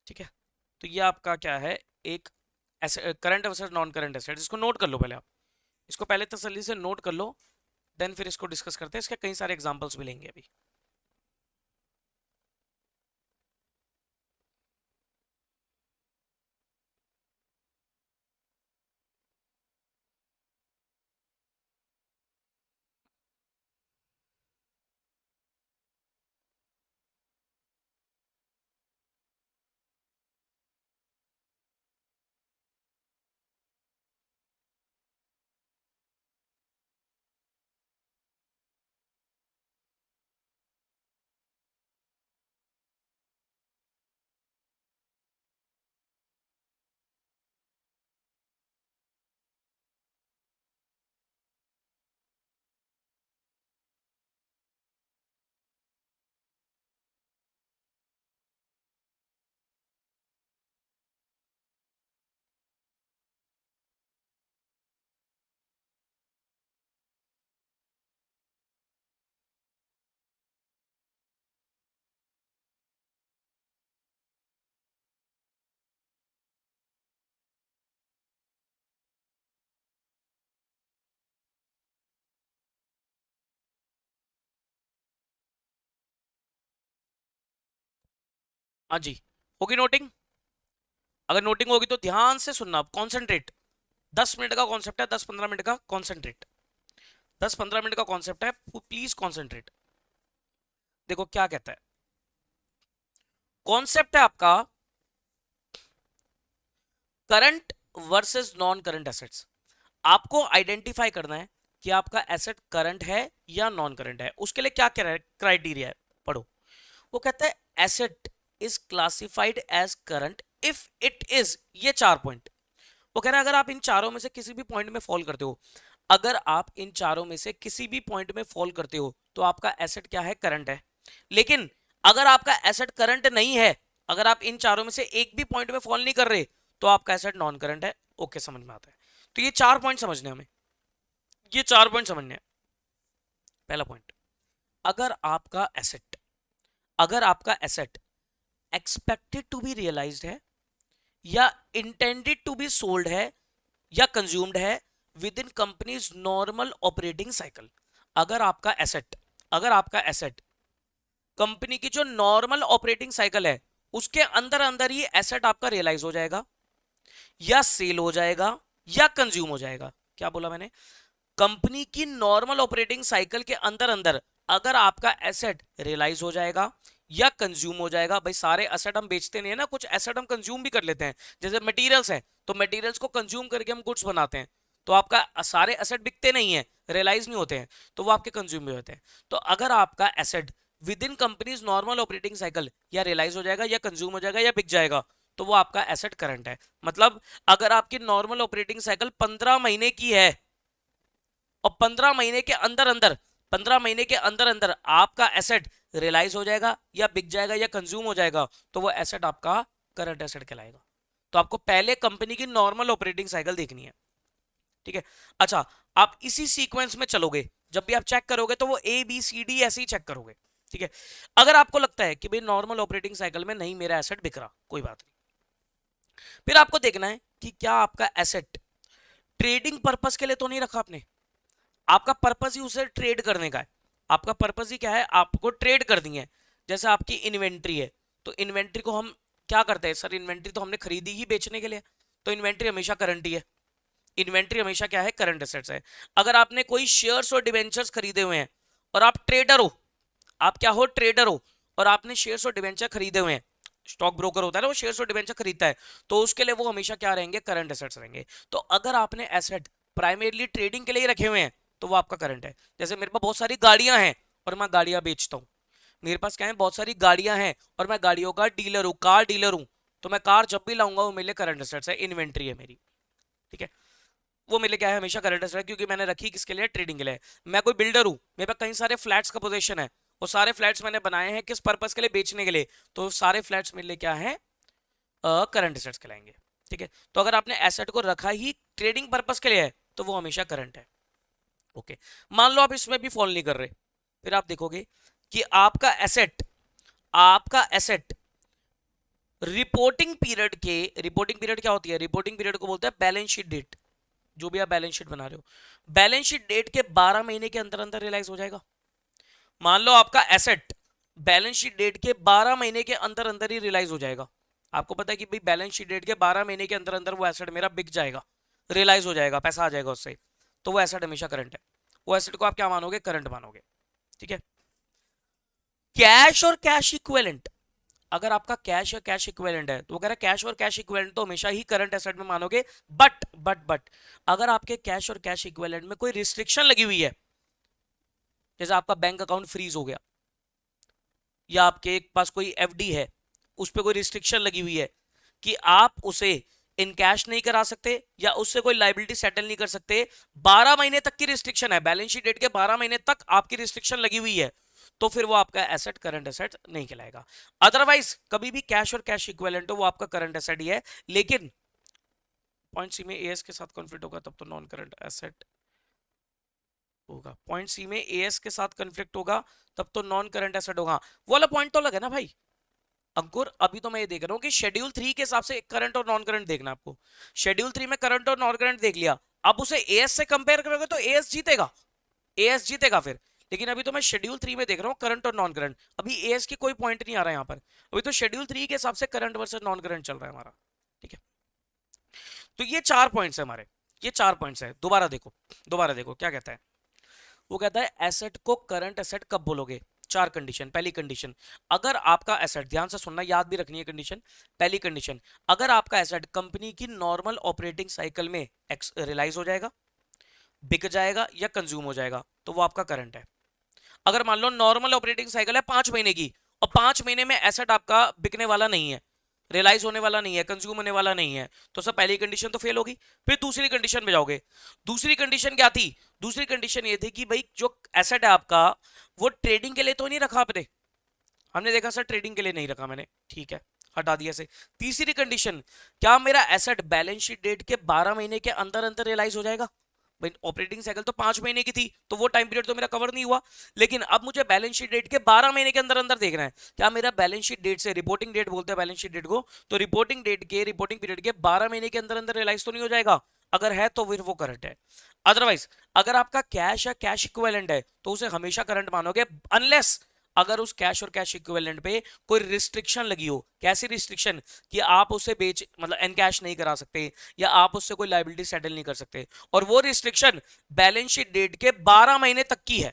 ठीक है, तो ये आपका क्या है, एक current versus non current asset. इसको नोट कर लो पहले आप, इसको पहले तसल्ली से नोट कर लो, देन फिर इसको डिस्कस करते हैं। इसके कई सारे एग्जांपल्स मिलेंगे अभी। हाँ जी, होगी नोटिंग? अगर नोटिंग होगी तो ध्यान से सुनना, कॉन्सेंट्रेट। 10 मिनट का कॉन्सेप्ट है, 10-15 मिनट का कॉन्सेंट्रेट, 10-15 मिनट का कॉन्सेप्ट है, प्लीज कॉन्सेंट्रेट। देखो क्या कहता है, कॉन्सेप्ट है आपका current versus non current assets. आपको आइडेंटिफाई करना है कि आपका एसेट करंट है या नॉन करंट है। उसके लिए क्या क्राइटेरिया है, पढ़ो। वो कहता है asset is classified as current if it is, ये 4 पॉइंट। वो कह रहा है अगर आप इन चारों में से किसी भी पॉइंट में फॉल करते हो, अगर आप इन चारों में से किसी भी पॉइंट में फॉल करते हो तो आपका एसेट क्या है, करंट है। लेकिन अगर आपका एसेट करंट नहीं है, अगर आप इन चारों में से एक भी पॉइंट में फॉल नहीं कर रहे, तो आपका एसेट नॉन करंट है। ओके, समझ में आता है? तो ये 4 पॉइंट समझने हमें, ये 4 पॉइंट समझने हैं। पहला पॉइंट, अगर आपका एसेट, अगर आपका asset expected to be realised है या इंटेंडेड टू बी सोल्ड है या कंज्यूम्ड है with in companies normal operating cycle. अगर आपका एसेट, अगर आपका एसेट कंपनी की जो नॉर्मल ऑपरेटिंग साइकिल है उसके अंदर अंदर ही एसेट आपका रियलाइज हो जाएगा या सेल हो जाएगा या कंज्यूम हो जाएगा। क्या बोला मैंने? कंपनी की नॉर्मल ऑपरेटिंग साइकिल के अंदर अंदर अगर आपका एसेट रियलाइज हो जाएगा या कंज्यूम हो जाएगा। भाई सारे एसेट हम बेचते नहीं है ना, कुछ एसेट हम कंज्यूम भी कर लेते हैं। जैसे मटेरियल्स है तो मटेरियल्स को कंज्यूम करके हम गुड्स बनाते हैं, तो आपका सारे एसेट बिकते नहीं है, रियलाइज नहीं होते हैं, तो वो आपके कंज्यूम भी होते हैं। तो अगर आपका asset with in companies normal operating cycle या रियलाइज हो जाएगा या कंज्यूम हो जाएगा या बिक जाएगा, तो वो आपका एसेट करंट है। मतलब अगर आपकी नॉर्मल ऑपरेटिंग साइकिल 15 महीने की है और 15 महीने के अंदर अंदर, 15 महीने के अंदर अंदर आपका एसेट रियलाइज हो जाएगा या बिक जाएगा या कंज्यूम हो जाएगा, तो वो एसेट आपका करंट एसेट कहलाएगा। तो आपको पहले कंपनी की नॉर्मल ऑपरेटिंग साइकिल देखनी है। ठीक है, अच्छा, आप इसी सीक्वेंस में चलोगे, जब भी आप चेक करोगे तो वो ए बी सी डी ऐसे ही चेक करोगे। ठीक है, अगर आपको लगता है कि भाई नॉर्मल ऑपरेटिंग साइकिल में नहीं मेरा एसेट बिक रहा, कोई बात नहीं, फिर आपको देखना है कि क्या आपका एसेट ट्रेडिंग पर्पस के लिए तो नहीं रखा आपने। आपका पर्पस ही उसे ट्रेड करने का है, आपका पर्पस ही क्या है, आपको ट्रेड करनी है। जैसे आपकी इन्वेंट्री है, तो इन्वेंट्री को हम क्या करते हैं, सर इन्वेंट्री तो हमने खरीदी ही बेचने के लिए, तो इन्वेंट्री हमेशा करंट ही है। इन्वेंट्री हमेशा क्या है, करंट एसेट्स है। अगर आपने कोई शेयर्स और डिवेंचर्स खरीदे हुए हैं और आप ट्रेडर हो, आप क्या हो, ट्रेडर हो, और आपने शेयर्स और डिवेंचर खरीदे हुए हैं, स्टॉक ब्रोकर होता है ना, वो शेयर्स और डिवेंचर खरीदता है, तो उसके लिए वो हमेशा क्या रहेंगे, करंट एसेट्स रहेंगे। तो अगर आपने एसेट प्राइमरीली ट्रेडिंग के लिए रखे हुए हैं तो वो आपका करंट है। जैसे मेरे पास बहुत सारी गाड़ियां हैं और मैं गाड़ियां बेचता हूं, मेरे पास क्या है, बहुत सारी गाड़ियां हैं और मैं गाड़ियों का डीलर हूं, कार डीलर हूं, तो मैं कार जब भी लाऊंगा वो मेरे लिए करंट एसेट्स है, इन्वेंट्री है मेरी। ठीक है, वो मेरे लिए क्या है, हमेशा करंट एसेट है, क्योंकि मैंने रखी किसके लिए, ट्रेडिंग के लिए। मैं कोई बिल्डर हूं, मेरे पास कई सारे फ्लैट्स का पोजीशन है, वो सारे फ्लैट्स मैंने बनाए हैं किस पर्पस के लिए, बेचने के लिए, तो सारे फ्लैट्स मेरे लिए क्या है, करंट एसेट्स कहलाएंगे। ठीक है, तो अगर आपने एसेट को रखा ही ट्रेडिंग पर्पस के लिए है तो वो हमेशा करंट है। ओके, मान लो आप इसमें भी फॉल नहीं कर रहे, फिर आप देखोगे कि आपका एसेट रिपोर्टिंग पीरियड क्या होती है, रिपोर्टिंग पीरियड को बोलते हैं बैलेंस शीट डेट। जो भी आप बैलेंस शीट बना रहे हो, बैलेंस शीट डेट के 12 महीने के अंदर अंदर रियलाइज हो जाएगा। मान लो आपका एसेट बैलेंस शीट डेट के 12 महीने के अंदर अंदर ही रियलाइज हो जाएगा। आपको पता है कि भाई बैलेंस शीट डेट के 12 महीने के अंदर अंदर वो एसेट मेरा बिक जाएगा, रियलाइज हो जाएगा, पैसा आ जाएगा उससे, तो वो एसेट हमेशा करंट है। वो एसेट को आप क्या मानोगे, करंट मानोगे। ठीक है, कैश और कैश इक्विवेलेंट, अगर आपका कैश या कैश इक्विवेलेंट है तो वो कह रहा है कैश और कैश इक्विवेलेंट तो हमेशा ही करंट एसेट में मानोगे, बट अगर आपके कैश और कैश इक्विवेलेंट में कोई रिस्ट्रिक्शन लगी हुई है, जैसे आपका बैंक अकाउंट फ्रीज हो गया, या आपके पास कोई एफडी है, उस पर कोई रिस्ट्रिक्शन लगी हुई है कि आप उसे इन कैश नहीं करा सकते या उससे कोई लाइबिलिटी सेटल नहीं कर सकते, 12 महीने तक की रिस्ट्रिक्शन है, बैलेंस शीट डेट के 12 महीने तक आपकी रिस्ट्रिक्शन लगी हुई है, तो फिर वो आपका एसेट करंट एसेट नहीं कहलाएगा। अदरवाइज कभी भी कैश और कैश इक्विवेलेंट हो वो आपका करंट एसेट ही है, लेकिन पॉइंट सी में एएस के साथ कॉन्फ्लिक्ट होगा तब तो नॉन करंट एसेट होगा। पॉइंट सी में एएस के साथ कॉन्फ्लिक्ट होगा तब तो नॉन करंट एसेट होगा। वो वाला पॉइंट तो अलग है ना भाई अंकुर, अभी तो मैं ये देख रहा हूँ कि शेड्यूल 3 के हिसाब से करंट और नॉन करंट देखना आपको। शेड्यूल 3 में करंट और नॉन करंट देख लिया, अब उसे एएस से कंपेयर करोगे तो एएस जीतेगा, एएस जीतेगा फिर। लेकिन अभी तो मैं शेड्यूल 3 में देख रहा हूँ करंट और नॉन करंट, अभी एएस की कोई पॉइंट नहीं आ रहा है यहाँ पर, अभी तो शेड्यूल 3 के हिसाब से करंट वर्सेस नॉन करंट चल रहा है हमारा। ठीक है, तो ये 4 पॉइंट्स है हमारे, ये 4 पॉइंट्स है। दोबारा देखो क्या कहता है। वो कहता है एसेट को करंट एसेट कब बोलोगे, 4 कंडीशन। पहली कंडीशन, अगर आपका एसेट, ध्यान से सुनना, याद भी रखनी है कंडीशन। पहली कंडीशन, अगर आपका एसेट कंपनी की नॉर्मल ऑपरेटिंग साइकिल में रियलाइज हो जाएगा, बिक जाएगा या कंज्यूम हो जाएगा, तो वो आपका करंट है। अगर मान लो नॉर्मल ऑपरेटिंग साइकिल है 5 महीने की और 5 महीने में एसेट आपका बिकने वाला नहीं है, रियलाइज होने वाला नहीं है, कंज्यूम होने वाला नहीं है, तो सब पहली कंडीशन तो फेल होगी। फिर दूसरी कंडीशन में जाओगे, दूसरी कंडीशन क्या थी, दूसरी कंडीशन ये थी कि भाई जो एसेट है आपका वो ट्रेडिंग के लिए तो नहीं रखा आपने, हमने देखा सर ट्रेडिंग के लिए नहीं रखा मैंने, ठीक है हटा दिया से। तीसरी कंडीशन, क्या मेरा एसेट बैलेंस शीट डेट के 12 महीने के अंदर अंदर रियलाइज हो जाएगा, भाई ऑपरेटिंग साइकिल तो 5 महीने की थी तो वो टाइम पीरियड तो मेरा कवर नहीं हुआ, लेकिन अब मुझे बैलेंस शीट डेट के 12 महीने के अंदर अंदर देखना है, क्या मेरा बैलेंस शीट डेट से, रिपोर्टिंग डेट बोलते हैं बैलेंस शीट डेट को, तो रिपोर्टिंग पीरियड के 12 महीने के अंदर अंदर रियलाइज तो नहीं हो जाएगा, अगर है तो फिर वो करंट है। अदरवाइज अगर आपका कैश या कैश इक्विवेलेंट है तो उसे हमेशा करंट मानोगे, अनलेस अगर उस कैश और कैश इक्विवेलेंट पे कोई रिस्ट्रिक्शन लगी हो। कैसी रिस्ट्रिक्शन, कि आप उसे बेच मतलब एनकैश नहीं करा सकते या आप उससे कोई लायबिलिटी सेटल नहीं कर सकते, और वो रिस्ट्रिक्शन बैलेंस शीट डेट के 12 महीने तक की है।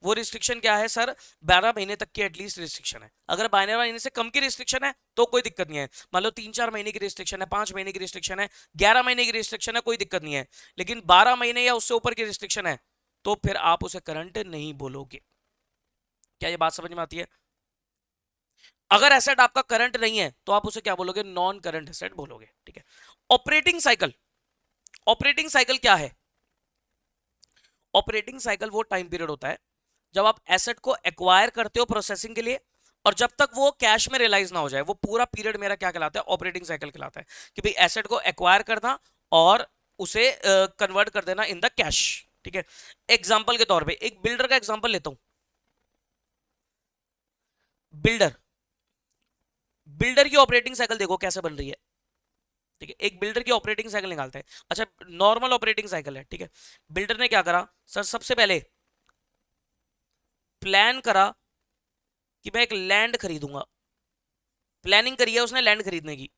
वो रिस्ट्रिक्शन क्या है सर, 12 महीने तक की एटलीस्ट रिस्ट्रिक्शन है। अगर 12 महीने से कम की रिस्ट्रिक्शन है तो कोई दिक्कत नहीं है, मान लो 3-4 महीने की रिस्ट्रिक्शन है, 5 महीने की रिस्ट्रिक्शन है, 11 महीने की रिस्ट्रिक्शन है, कोई दिक्कत नहीं है, लेकिन 12 महीने या उससे ऊपर की रिस्ट्रिक्शन है तो फिर आप उसे करंट नहीं बोलोगे। क्या ये बात समझ में आती है? अगर एसेट आपका करंट नहीं है तो आप उसे क्या बोलोगे, नॉन करंट एसेट बोलोगे। ठीक है, ऑपरेटिंग साइकिल, ऑपरेटिंग साइकिल क्या है, ऑपरेटिंग साइकिल वो टाइम पीरियड होता है जब आप एसेट को एक्वायर करते हो प्रोसेसिंग के लिए और जब तक वो कैश में रियलाइज ना हो जाए, वो पूरा पीरियड मेरा क्या कहलाता है, ऑपरेटिंग साइकिल कहलाता है, कि भाई एसेट को एक्वायर करना और उसे कन्वर्ट कर देना इन द कैश। ठीक है, एग्जांपल के तौर पे एक बिल्डर का एग्जांपल लेता हूं। बिल्डर बिल्डर की ऑपरेटिंग साइकिल देखो कैसे बन रही है। ठीक है, एक बिल्डर की ऑपरेटिंग साइकिल निकालते हैं। अच्छा, नॉर्मल ऑपरेटिंग साइकिल है। ठीक है, बिल्डर ने क्या करा सर, सबसे पहले प्लान करा कि मैं एक लैंड खरीदूंगा, प्लानिंग करी है उसने लैंड खरीदने की।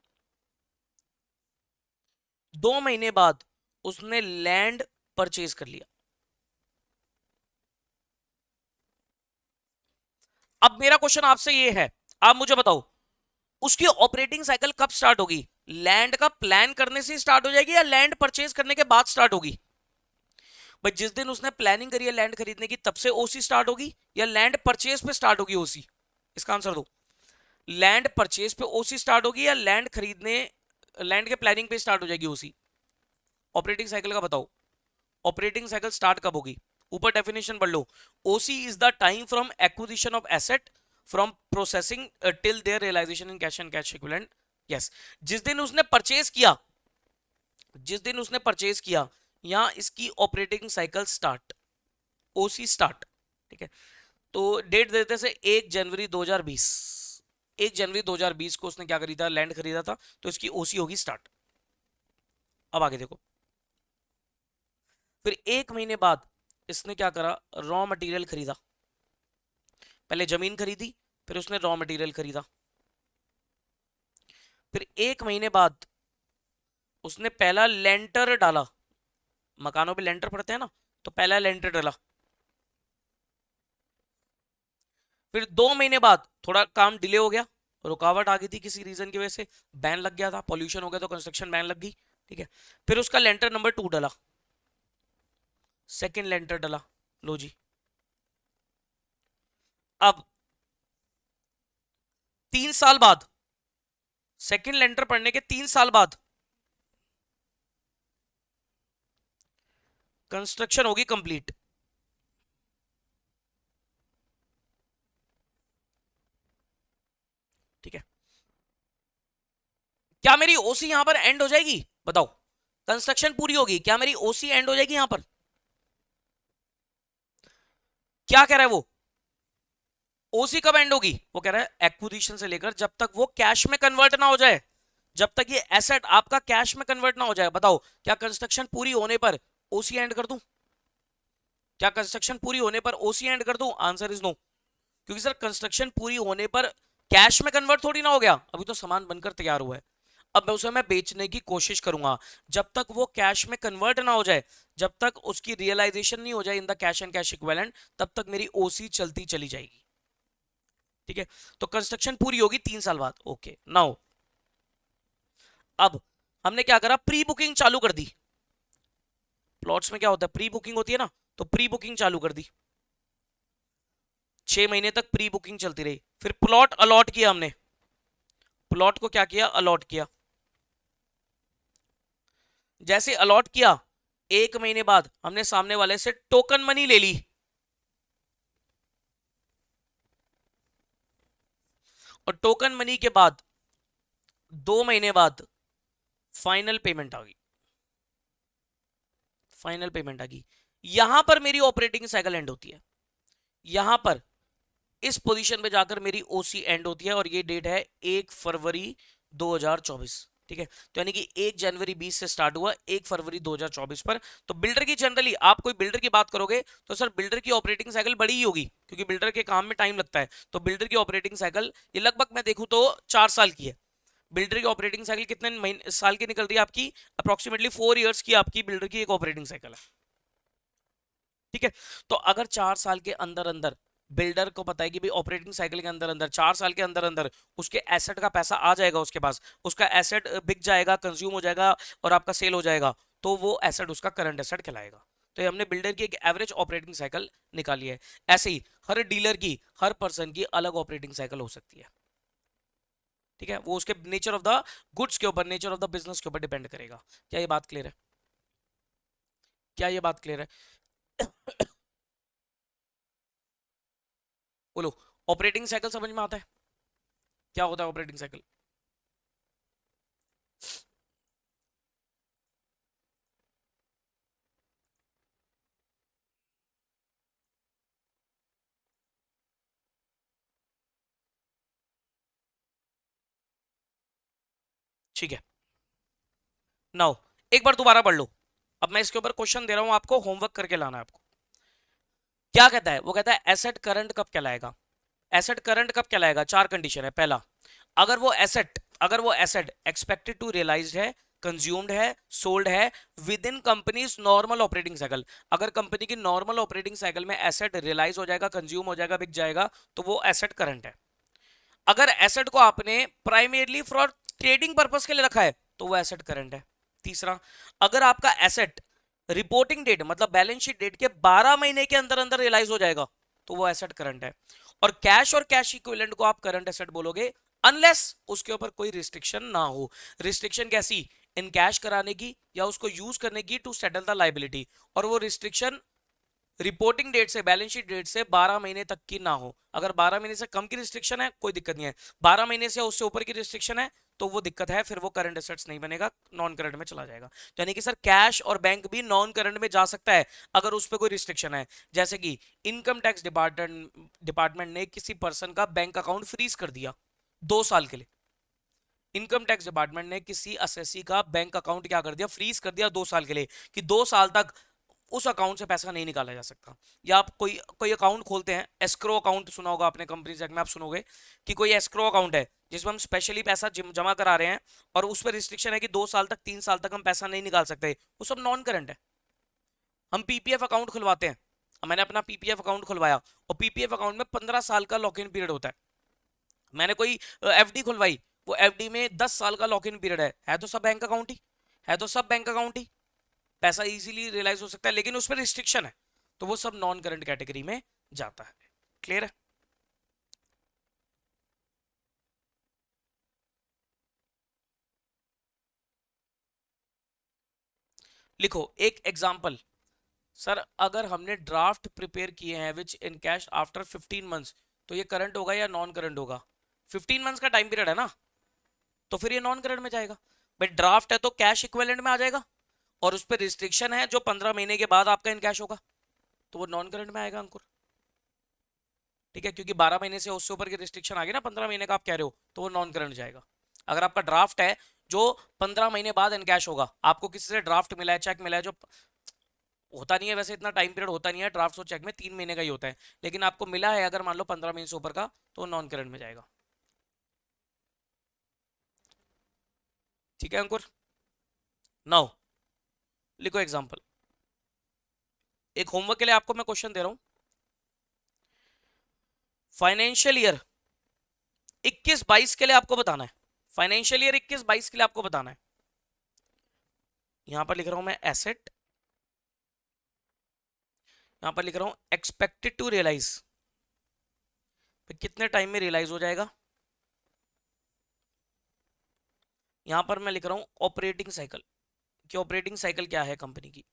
2 महीने बाद उसने लैंड परचेज कर लिया। अब मेरा क्वेश्चन आपसे ये है, आप मुझे बताओ उसकी ऑपरेटिंग साइकिल कब स्टार्ट होगी, लैंड का प्लान करने से स्टार्ट हो जाएगी या लैंड परचेज करने के बाद स्टार्ट होगी? भाई जिस दिन उसने प्लानिंग करी है लैंड खरीदने की तब से ओसी स्टार्ट होगी या लैंड परचेज पे स्टार्ट होगी ओसी? इसका आंसर दो। लैंड परचेज पे ओसी स्टार्ट होगी या लैंड खरीदने, लैंड के प्लानिंग पे स्टार्ट हो जाएगी ओसी? ऑपरेटिंग साइकिल का बताओ, ऑपरेटिंग साइकिल स्टार्ट कब होगी? ऊपर डेफिनेशन पढ़ लो, OC is the time from acquisition of asset from processing till their realisation in cash and cash equivalent. Yes, जिस दिन उसने परचेज किया, जिस दिन उसने परचेज किया, यहां इसकी ऑपरेटिंग साइकिल स्टार्ट। ओसी स्टार्ट, ठीक है। तो डेट देते से 1 जनवरी 2020, 1 जनवरी 2020 को उसने क्या खरीदा, लैंड खरीदा था, तो इसकी ओसी होगी स्टार्ट। अब आगे देखो, फिर 1 महीने बाद इसने क्या करा, रॉ मटेरियल खरीदा। पहले जमीन खरीदी, फिर उसने रॉ मटेरियल खरीदा। फिर 1 महीने बाद उसने पहला लेंटर डाला, मकानों पे लेंटर पड़ते हैं ना, तो पहला लेंटर डाला। फिर 2 महीने बाद थोड़ा काम डिले हो गया, रुकावट आ गई थी किसी रीजन की वजह से, बैन लग गया था, पॉल्यूशन हो गया तो कंस्ट्रक्शन बैन लग गई, ठीक है। फिर उसका लेंटर नंबर 2 डाला, सेकंड लेंटर डाला, लो जी। अब 3 साल बाद, सेकंड लेंटर पढ़ने के 3 साल बाद कंस्ट्रक्शन होगी कंप्लीट, ठीक है। क्या मेरी ओसी यहां पर एंड हो जाएगी, बताओ, कंस्ट्रक्शन पूरी होगी, क्या मेरी ओसी एंड हो जाएगी यहां पर? क्या कह रहा है वो, ओसी कब एंड होगी? वो कह रहा है एक्विजिशन से लेकर जब तक वो कैश में कन्वर्ट ना हो जाए, जब तक ये एसेट आपका कैश में कन्वर्ट ना हो जाए। बताओ, क्या कंस्ट्रक्शन पूरी होने पर ओसी एंड कर दूं? क्या कंस्ट्रक्शन पूरी होने पर ओसी एंड कर दूं? आंसर इज नो, क्योंकि सर कंस्ट्रक्शन पूरी होने पर कैश में कन्वर्ट थोड़ी ना हो गया, अभी तो सामान बनकर तैयार हुआ है। अब उसे मैं बेचने की कोशिश करूंगा, जब तक वो कैश में कन्वर्ट ना हो जाए, जब तक उसकी रियलाइजेशन नहीं हो जाए in the cash and cash equivalent, तब तक मेरी ओसी चलती चली जाएगी, ठीक है। तो कंस्ट्रक्शन पूरी होगी 3 साल बाद, ओके। नाउ अब हमने क्या करा, प्री बुकिंग चालू कर दी। प्लॉट्स में क्या होता है, प्री बुकिंग होती है ना, तो प्री बुकिंग चालू कर दी। 6 महीने तक प्री बुकिंग चलती रही। फिर प्लॉट अलॉट किया हमने, प्लॉट को क्या किया, अलॉट किया। जैसे अलॉट किया, 1 महीने बाद हमने सामने वाले से टोकन मनी ले ली, और टोकन मनी के बाद 2 महीने बाद फाइनल पेमेंट आ गई, फाइनल पेमेंट आ गई। यहां पर मेरी ऑपरेटिंग साइकिल एंड होती है, यहां पर इस पोजीशन पे जाकर मेरी ओसी एंड होती है, और ये डेट है 1 फरवरी 2024, ठीक है। तो यानी कि 1 जनवरी 20 से स्टार्ट हुआ, 1 फरवरी 2024 पर। तो बिल्डर की जनरली, आप कोई बिल्डर की बात करोगे तो सर बिल्डर की ऑपरेटिंग साइकिल बड़ी ही होगी, क्योंकि बिल्डर के काम में टाइम लगता है। तो बिल्डर की ऑपरेटिंग साइकिल ये लगभग मैं देखूं तो 4 साल की है। बिल्डर की ऑपरेटिंग साइकिल कितने महीने साल की निकल रही है आपकी, अप्रोक्सीमेटली 4 इयर्स की आपकी बिल्डर की एक ऑपरेटिंग साइकिल है, ठीक है। तो अगर 4 साल के अंदर अंदर बिल्डर को पता है कि भाई ऑपरेटिंग साइकिल के अंदर अंदर 4 साल के अंदर अंदर उसके एसेट का पैसा आ जाएगा, उसके पास उसका एसेट बिक जाएगा, कंज्यूम हो जाएगा, और आपका सेल हो जाएगा, तो वो एसेट उसका करंट एसेट कहलाएगा। तो ये हमने बिल्डर की एक एवरेज ऑपरेटिंग साइकिल निकाली है। ऐसे ही हर डीलर की, हर पर्सन की अलग ऑपरेटिंग साइकिल हो सकती है, ठीक है। वो उसके नेचर ऑफ द गुड्स के ऊपर, नेचर ऑफ द बिजनेस के ऊपर डिपेंड करेगा। क्या ये बात क्लियर है? क्या ये बात क्लियर है? बोलो, ऑपरेटिंग साइकिल समझ में आता है? क्या होता है ऑपरेटिंग साइकिल? ठीक है, नाउ एक बार दोबारा पढ़ लो। अब मैं इसके ऊपर क्वेश्चन दे रहा हूं आपको, होमवर्क करके लाना है आपको। क्या कहता है, वो कहता है एसेट करंट कब कहलाएगा, एसेट करंट कब कहलाएगा? 4 कंडीशन है। पहला, अगर वो एसेट एक्सपेक्टेड टू रियलाइज है, कंज्यूम्ड है, सोल्ड है with in companies normal operating cycle. अगर कंपनी की नॉर्मल ऑपरेटिंग साइकिल में एसेट रियलाइज हो जाएगा, कंज्यूम हो जाएगा, बिक जाएगा, तो वो एसेट करंट है। अगर एसेट को आपने प्राइमरीली फॉर ट्रेडिंग पर्पस के लिए रखा है, तो वो एसेट करंट है। तीसरा, अगर आपका एसेट रिपोर्टिंग डेट मतलब बैलेंस शीट डेट के 12 महीने के अंदर अंदर रियलाइज हो जाएगा, तो वो एसेट करंट है। और कैश इक्विवेलेंट को आप करंट एसेट बोलोगे, अनलेस उसके ऊपर कोई रिस्ट्रिक्शन ना हो। रिस्ट्रिक्शन कैसी? इन कैश कराने की या उसको यूज करने की टू सेटल द लाइबिलिटी, और वो रिस्ट्रिक्शन रिपोर्टिंग डेट से, बैलेंस शीट डेट से 12 महीने तक की ना हो। अगर 12 महीने से कम की रिस्ट्रिक्शन है, कोई दिक्कत नहीं है। 12 महीने से उससे ऊपर की रिस्ट्रिक्शन है, तो वो दिक्कत है, फिर वो करंट एसेट्स नहीं बनेगा, नॉन करंट में चला जाएगा। तो यानी कि सर कैश और बैंक भी नॉन करंट में जा सकता है अगर उस पर कोई रिस्ट्रिक्शन है। जैसे कि इनकम टैक्स डिपार्टमेंट ने किसी पर्सन का बैंक अकाउंट फ्रीज कर दिया 2 साल के लिए। इनकम टैक्स डिपार्टमेंट ने किसी असेसी का बैंक अकाउंट क्या कर दिया, फ्रीज कर दिया 2 साल के लिए, कि 2 साल तक उस अकाउंट से पैसा नहीं निकाला जा सकता। या आप कोई कोई अकाउंट खोलते हैं, एस्क्रो अकाउंट सुना होगा आपने, कंपनी एक्ट में आप सुनोगे कि कोई एस्क्रो अकाउंट है जिसमें हम स्पेशली पैसा जमा करा रहे हैं, और उस पर रिस्ट्रिक्शन है कि 2 साल तक 3 साल तक हम पैसा नहीं निकाल सकते, वो सब नॉन करंट है। हम पीपीएफ अकाउंट खुलवाते हैं, मैंने अपना पीपीएफ अकाउंट खुलवाया, और पीपीएफ अकाउंट में 15 साल का लॉक इन पीरियड होता है। मैंने कोई एफडी खुलवाई, वो एफडी में 10 साल का लॉक इन पीरियड है तो सब बैंक अकाउंट ही है, तो सब बैंक अकाउंट ही, पैसा इजीली रियलाइज हो सकता है, लेकिन उस पर रिस्ट्रिक्शन है, तो वो सब नॉन करंट कैटेगरी में जाता है। क्लियर है? लिखो एक एग्जांपल। सर अगर हमने ड्राफ्ट प्रिपेयर किए हैं विच इन कैश आफ्टर 15 मंथ्स, तो ये करंट होगा या नॉन करंट होगा? 15 मंथ्स का टाइम पीरियड है ना, तो फिर ये नॉन करंट में जाएगा। भाई ड्राफ्ट है तो कैश इक्विवेलेंट में आ जाएगा, और उस पर रिस्ट्रिक्शन है जो 15 महीने के बाद आपका इन कैश होगा, तो वो नॉन करंट में आएगा अंकुर। ठीक है, क्योंकि 12 महीने से उससे ऊपर की रिस्ट्रिक्शन आ गई ना, 15 महीने का आप कह रहे हो, तो वो नॉन करंट जाएगा। अगर आपका ड्राफ्ट है जो 15 महीने बाद इनकैश होगा, आपको किसी से ड्राफ्ट मिला है, चेक मिला है, जो होता नहीं है वैसे, इतना टाइम पीरियड होता नहीं है ड्राफ्ट और चेक में, 3 महीने का ही होता है, लेकिन आपको मिला है अगर मान लो 15 महीने से ऊपर का, तो नॉन करंट में जाएगा। ठीक है अंकुर? नाउ लिखो एग्जांपल। एक होमवर्क के लिए आपको मैं क्वेश्चन दे रहा हूं। फाइनेंशियल ईयर 21-22 के लिए आपको बताना है, फाइनेंशियल ईयर 21-22 के लिए आपको बताना है। यहां पर लिख रहा हूं मैं एसेट, यहां पर लिख रहा हूं एक्सपेक्टेड टू रियलाइज, कितने टाइम में रियलाइज हो जाएगा। यहां पर मैं लिख रहा हूं ऑपरेटिंग साइकिल, कि ऑपरेटिंग साइकिल क्या है कंपनी की,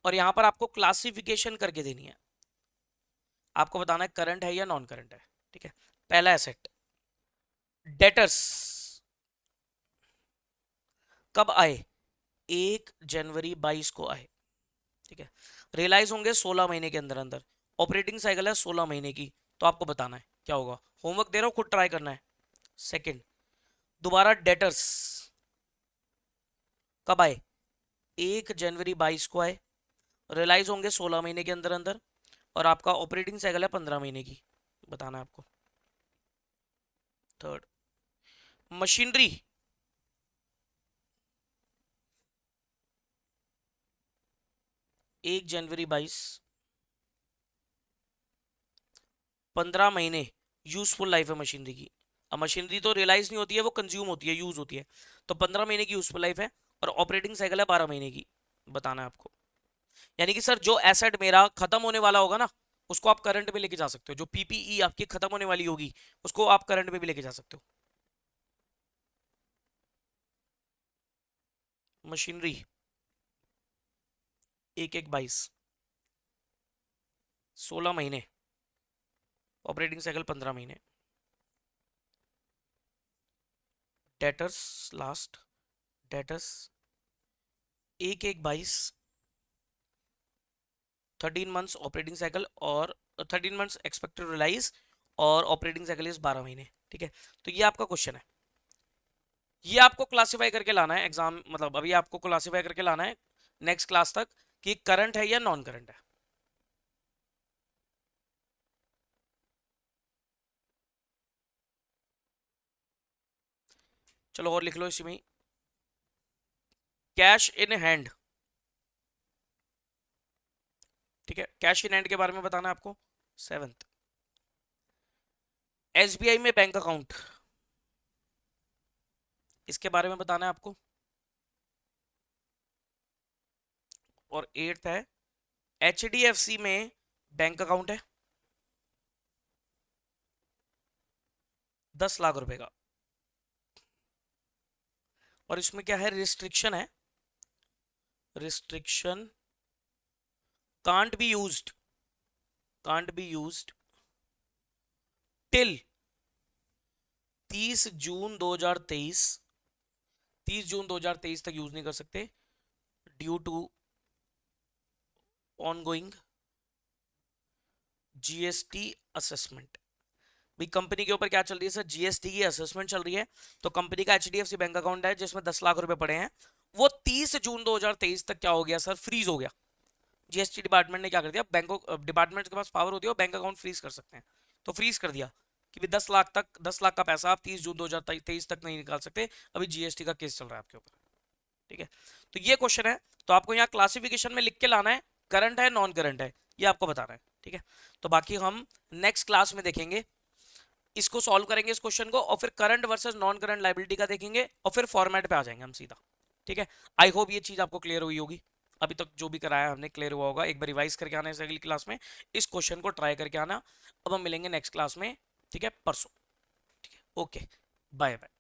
और यहां पर आपको क्लासिफिकेशन करके देनी है, आपको बताना है करंट है या नॉन करंट है। ठीक है, पहला एसेट डेटर्स कब आए, 1 जनवरी 22 को आए। ठीक है, रियलाइज होंगे 16 महीने के अंदर अंदर, ऑपरेटिंग साइकिल है 16 महीने की, तो आपको बताना है क्या होगा। होमवर्क दे रहा हूं, खुद ट्राई करना है। सेकंड, दोबारा डेटर्स कब आए, 1 जनवरी 22 को आए, रियलाइज होंगे 16 महीने के अंदर अंदर, और आपका ऑपरेटिंग साइकिल है 15 महीने की, बताना है आपको। थर्ड, मशीनरी 1 जनवरी 22, 15 महीने यूजफुल लाइफ है मशीनरी की। अब मशीनरी तो रियलाइज नहीं होती है, वो कंज्यूम होती है, यूज होती है, तो 15 महीने की यूजफुल लाइफ है, और ऑपरेटिंग साइकिल है 12 महीने की, बताना है आपको। यानी कि सर जो एसेट मेरा खत्म होने वाला होगा ना, उसको आप करंट में लेके जा सकते हो, जो पीपीई आपकी खत्म होने वाली होगी उसको आप करंट में भी लेके जा सकते हो। मशीनरी 1-1-22, 16 महीने, ऑपरेटिंग साइकिल 15 महीने। Debtors last, debtors 1-1-22, 13 months operating cycle, और 13 मंथ्स एक्सपेक्टेड रियलाइज, और ऑपरेटिंग साइकिल इज 12 महीने। ठीक है, तो ये आपका क्वेश्चन है, ये आपको क्लासिफाई करके लाना है एग्जाम, मतलब अभी आपको क्लासिफाई करके लाना है नेक्स्ट क्लास तक कि करंट है या नॉन करंट है। चलो और लिख लो इसी में, कैश इन हैंड। ठीक है, कैश इन हैंड के बारे में बताना है आपको। सेवंथ, एसबीआई में बैंक अकाउंट, इसके बारे में बताना है आपको। और एट्थ है एचडीएफसी में बैंक अकाउंट है 10 लाख रुपए का, और इसमें क्या है, रिस्ट्रिक्शन है, restriction can't be used, can't be used till 30 जून 2023, 30 जून 2023 तक यूज नहीं कर सकते due to ongoing GST assessment. भाई कंपनी के ऊपर क्या चल रही है सर, जीएसटी की असेसमेंट चल रही है। तो कंपनी का एचडीएफसी बैंक अकाउंट है जिसमें 10 लाख रुपए पड़े हैं, वो 30 जून 2023 तक क्या हो गया सर, फ्रीज हो गया। जीएसटी डिपार्टमेंट ने क्या कर दिया, बैंकों डिपार्टमेंट के पास पावर होती है, बैंक अकाउंट फ्रीज कर सकते हैं, तो फ्रीज कर दिया कि 10 लाख तक, 10 लाख का पैसा आप 30 जून 2023 तक नहीं निकाल सकते, अभी जीएसटी का केस चल रहा है आपके ऊपर। ठीक है, तो ये क्वेश्चन है, तो आपको यहाँ क्लासिफिकेशन में लिख के लाना है, करंट है नॉन करंट है, ये आपको बताना है। ठीक है, तो बाकी हम नेक्स्ट क्लास में देखेंगे, इसको सॉल्व करेंगे इस क्वेश्चन को, और फिर current versus non current liability का देखेंगे, और फिर फॉर्मेट पे आ जाएंगे हम सीधा। ठीक है, आई होप ये चीज आपको क्लियर हुई होगी, अभी तक जो भी कराया हमने क्लियर हुआ होगा। एक बार रिवाइज करके आना है अगली क्लास में, इस क्वेश्चन को ट्राई करके आना। अब हम मिलेंगे नेक्स्ट क्लास में, ठीक है, परसों। ठीक है, ओके, बाय बाय।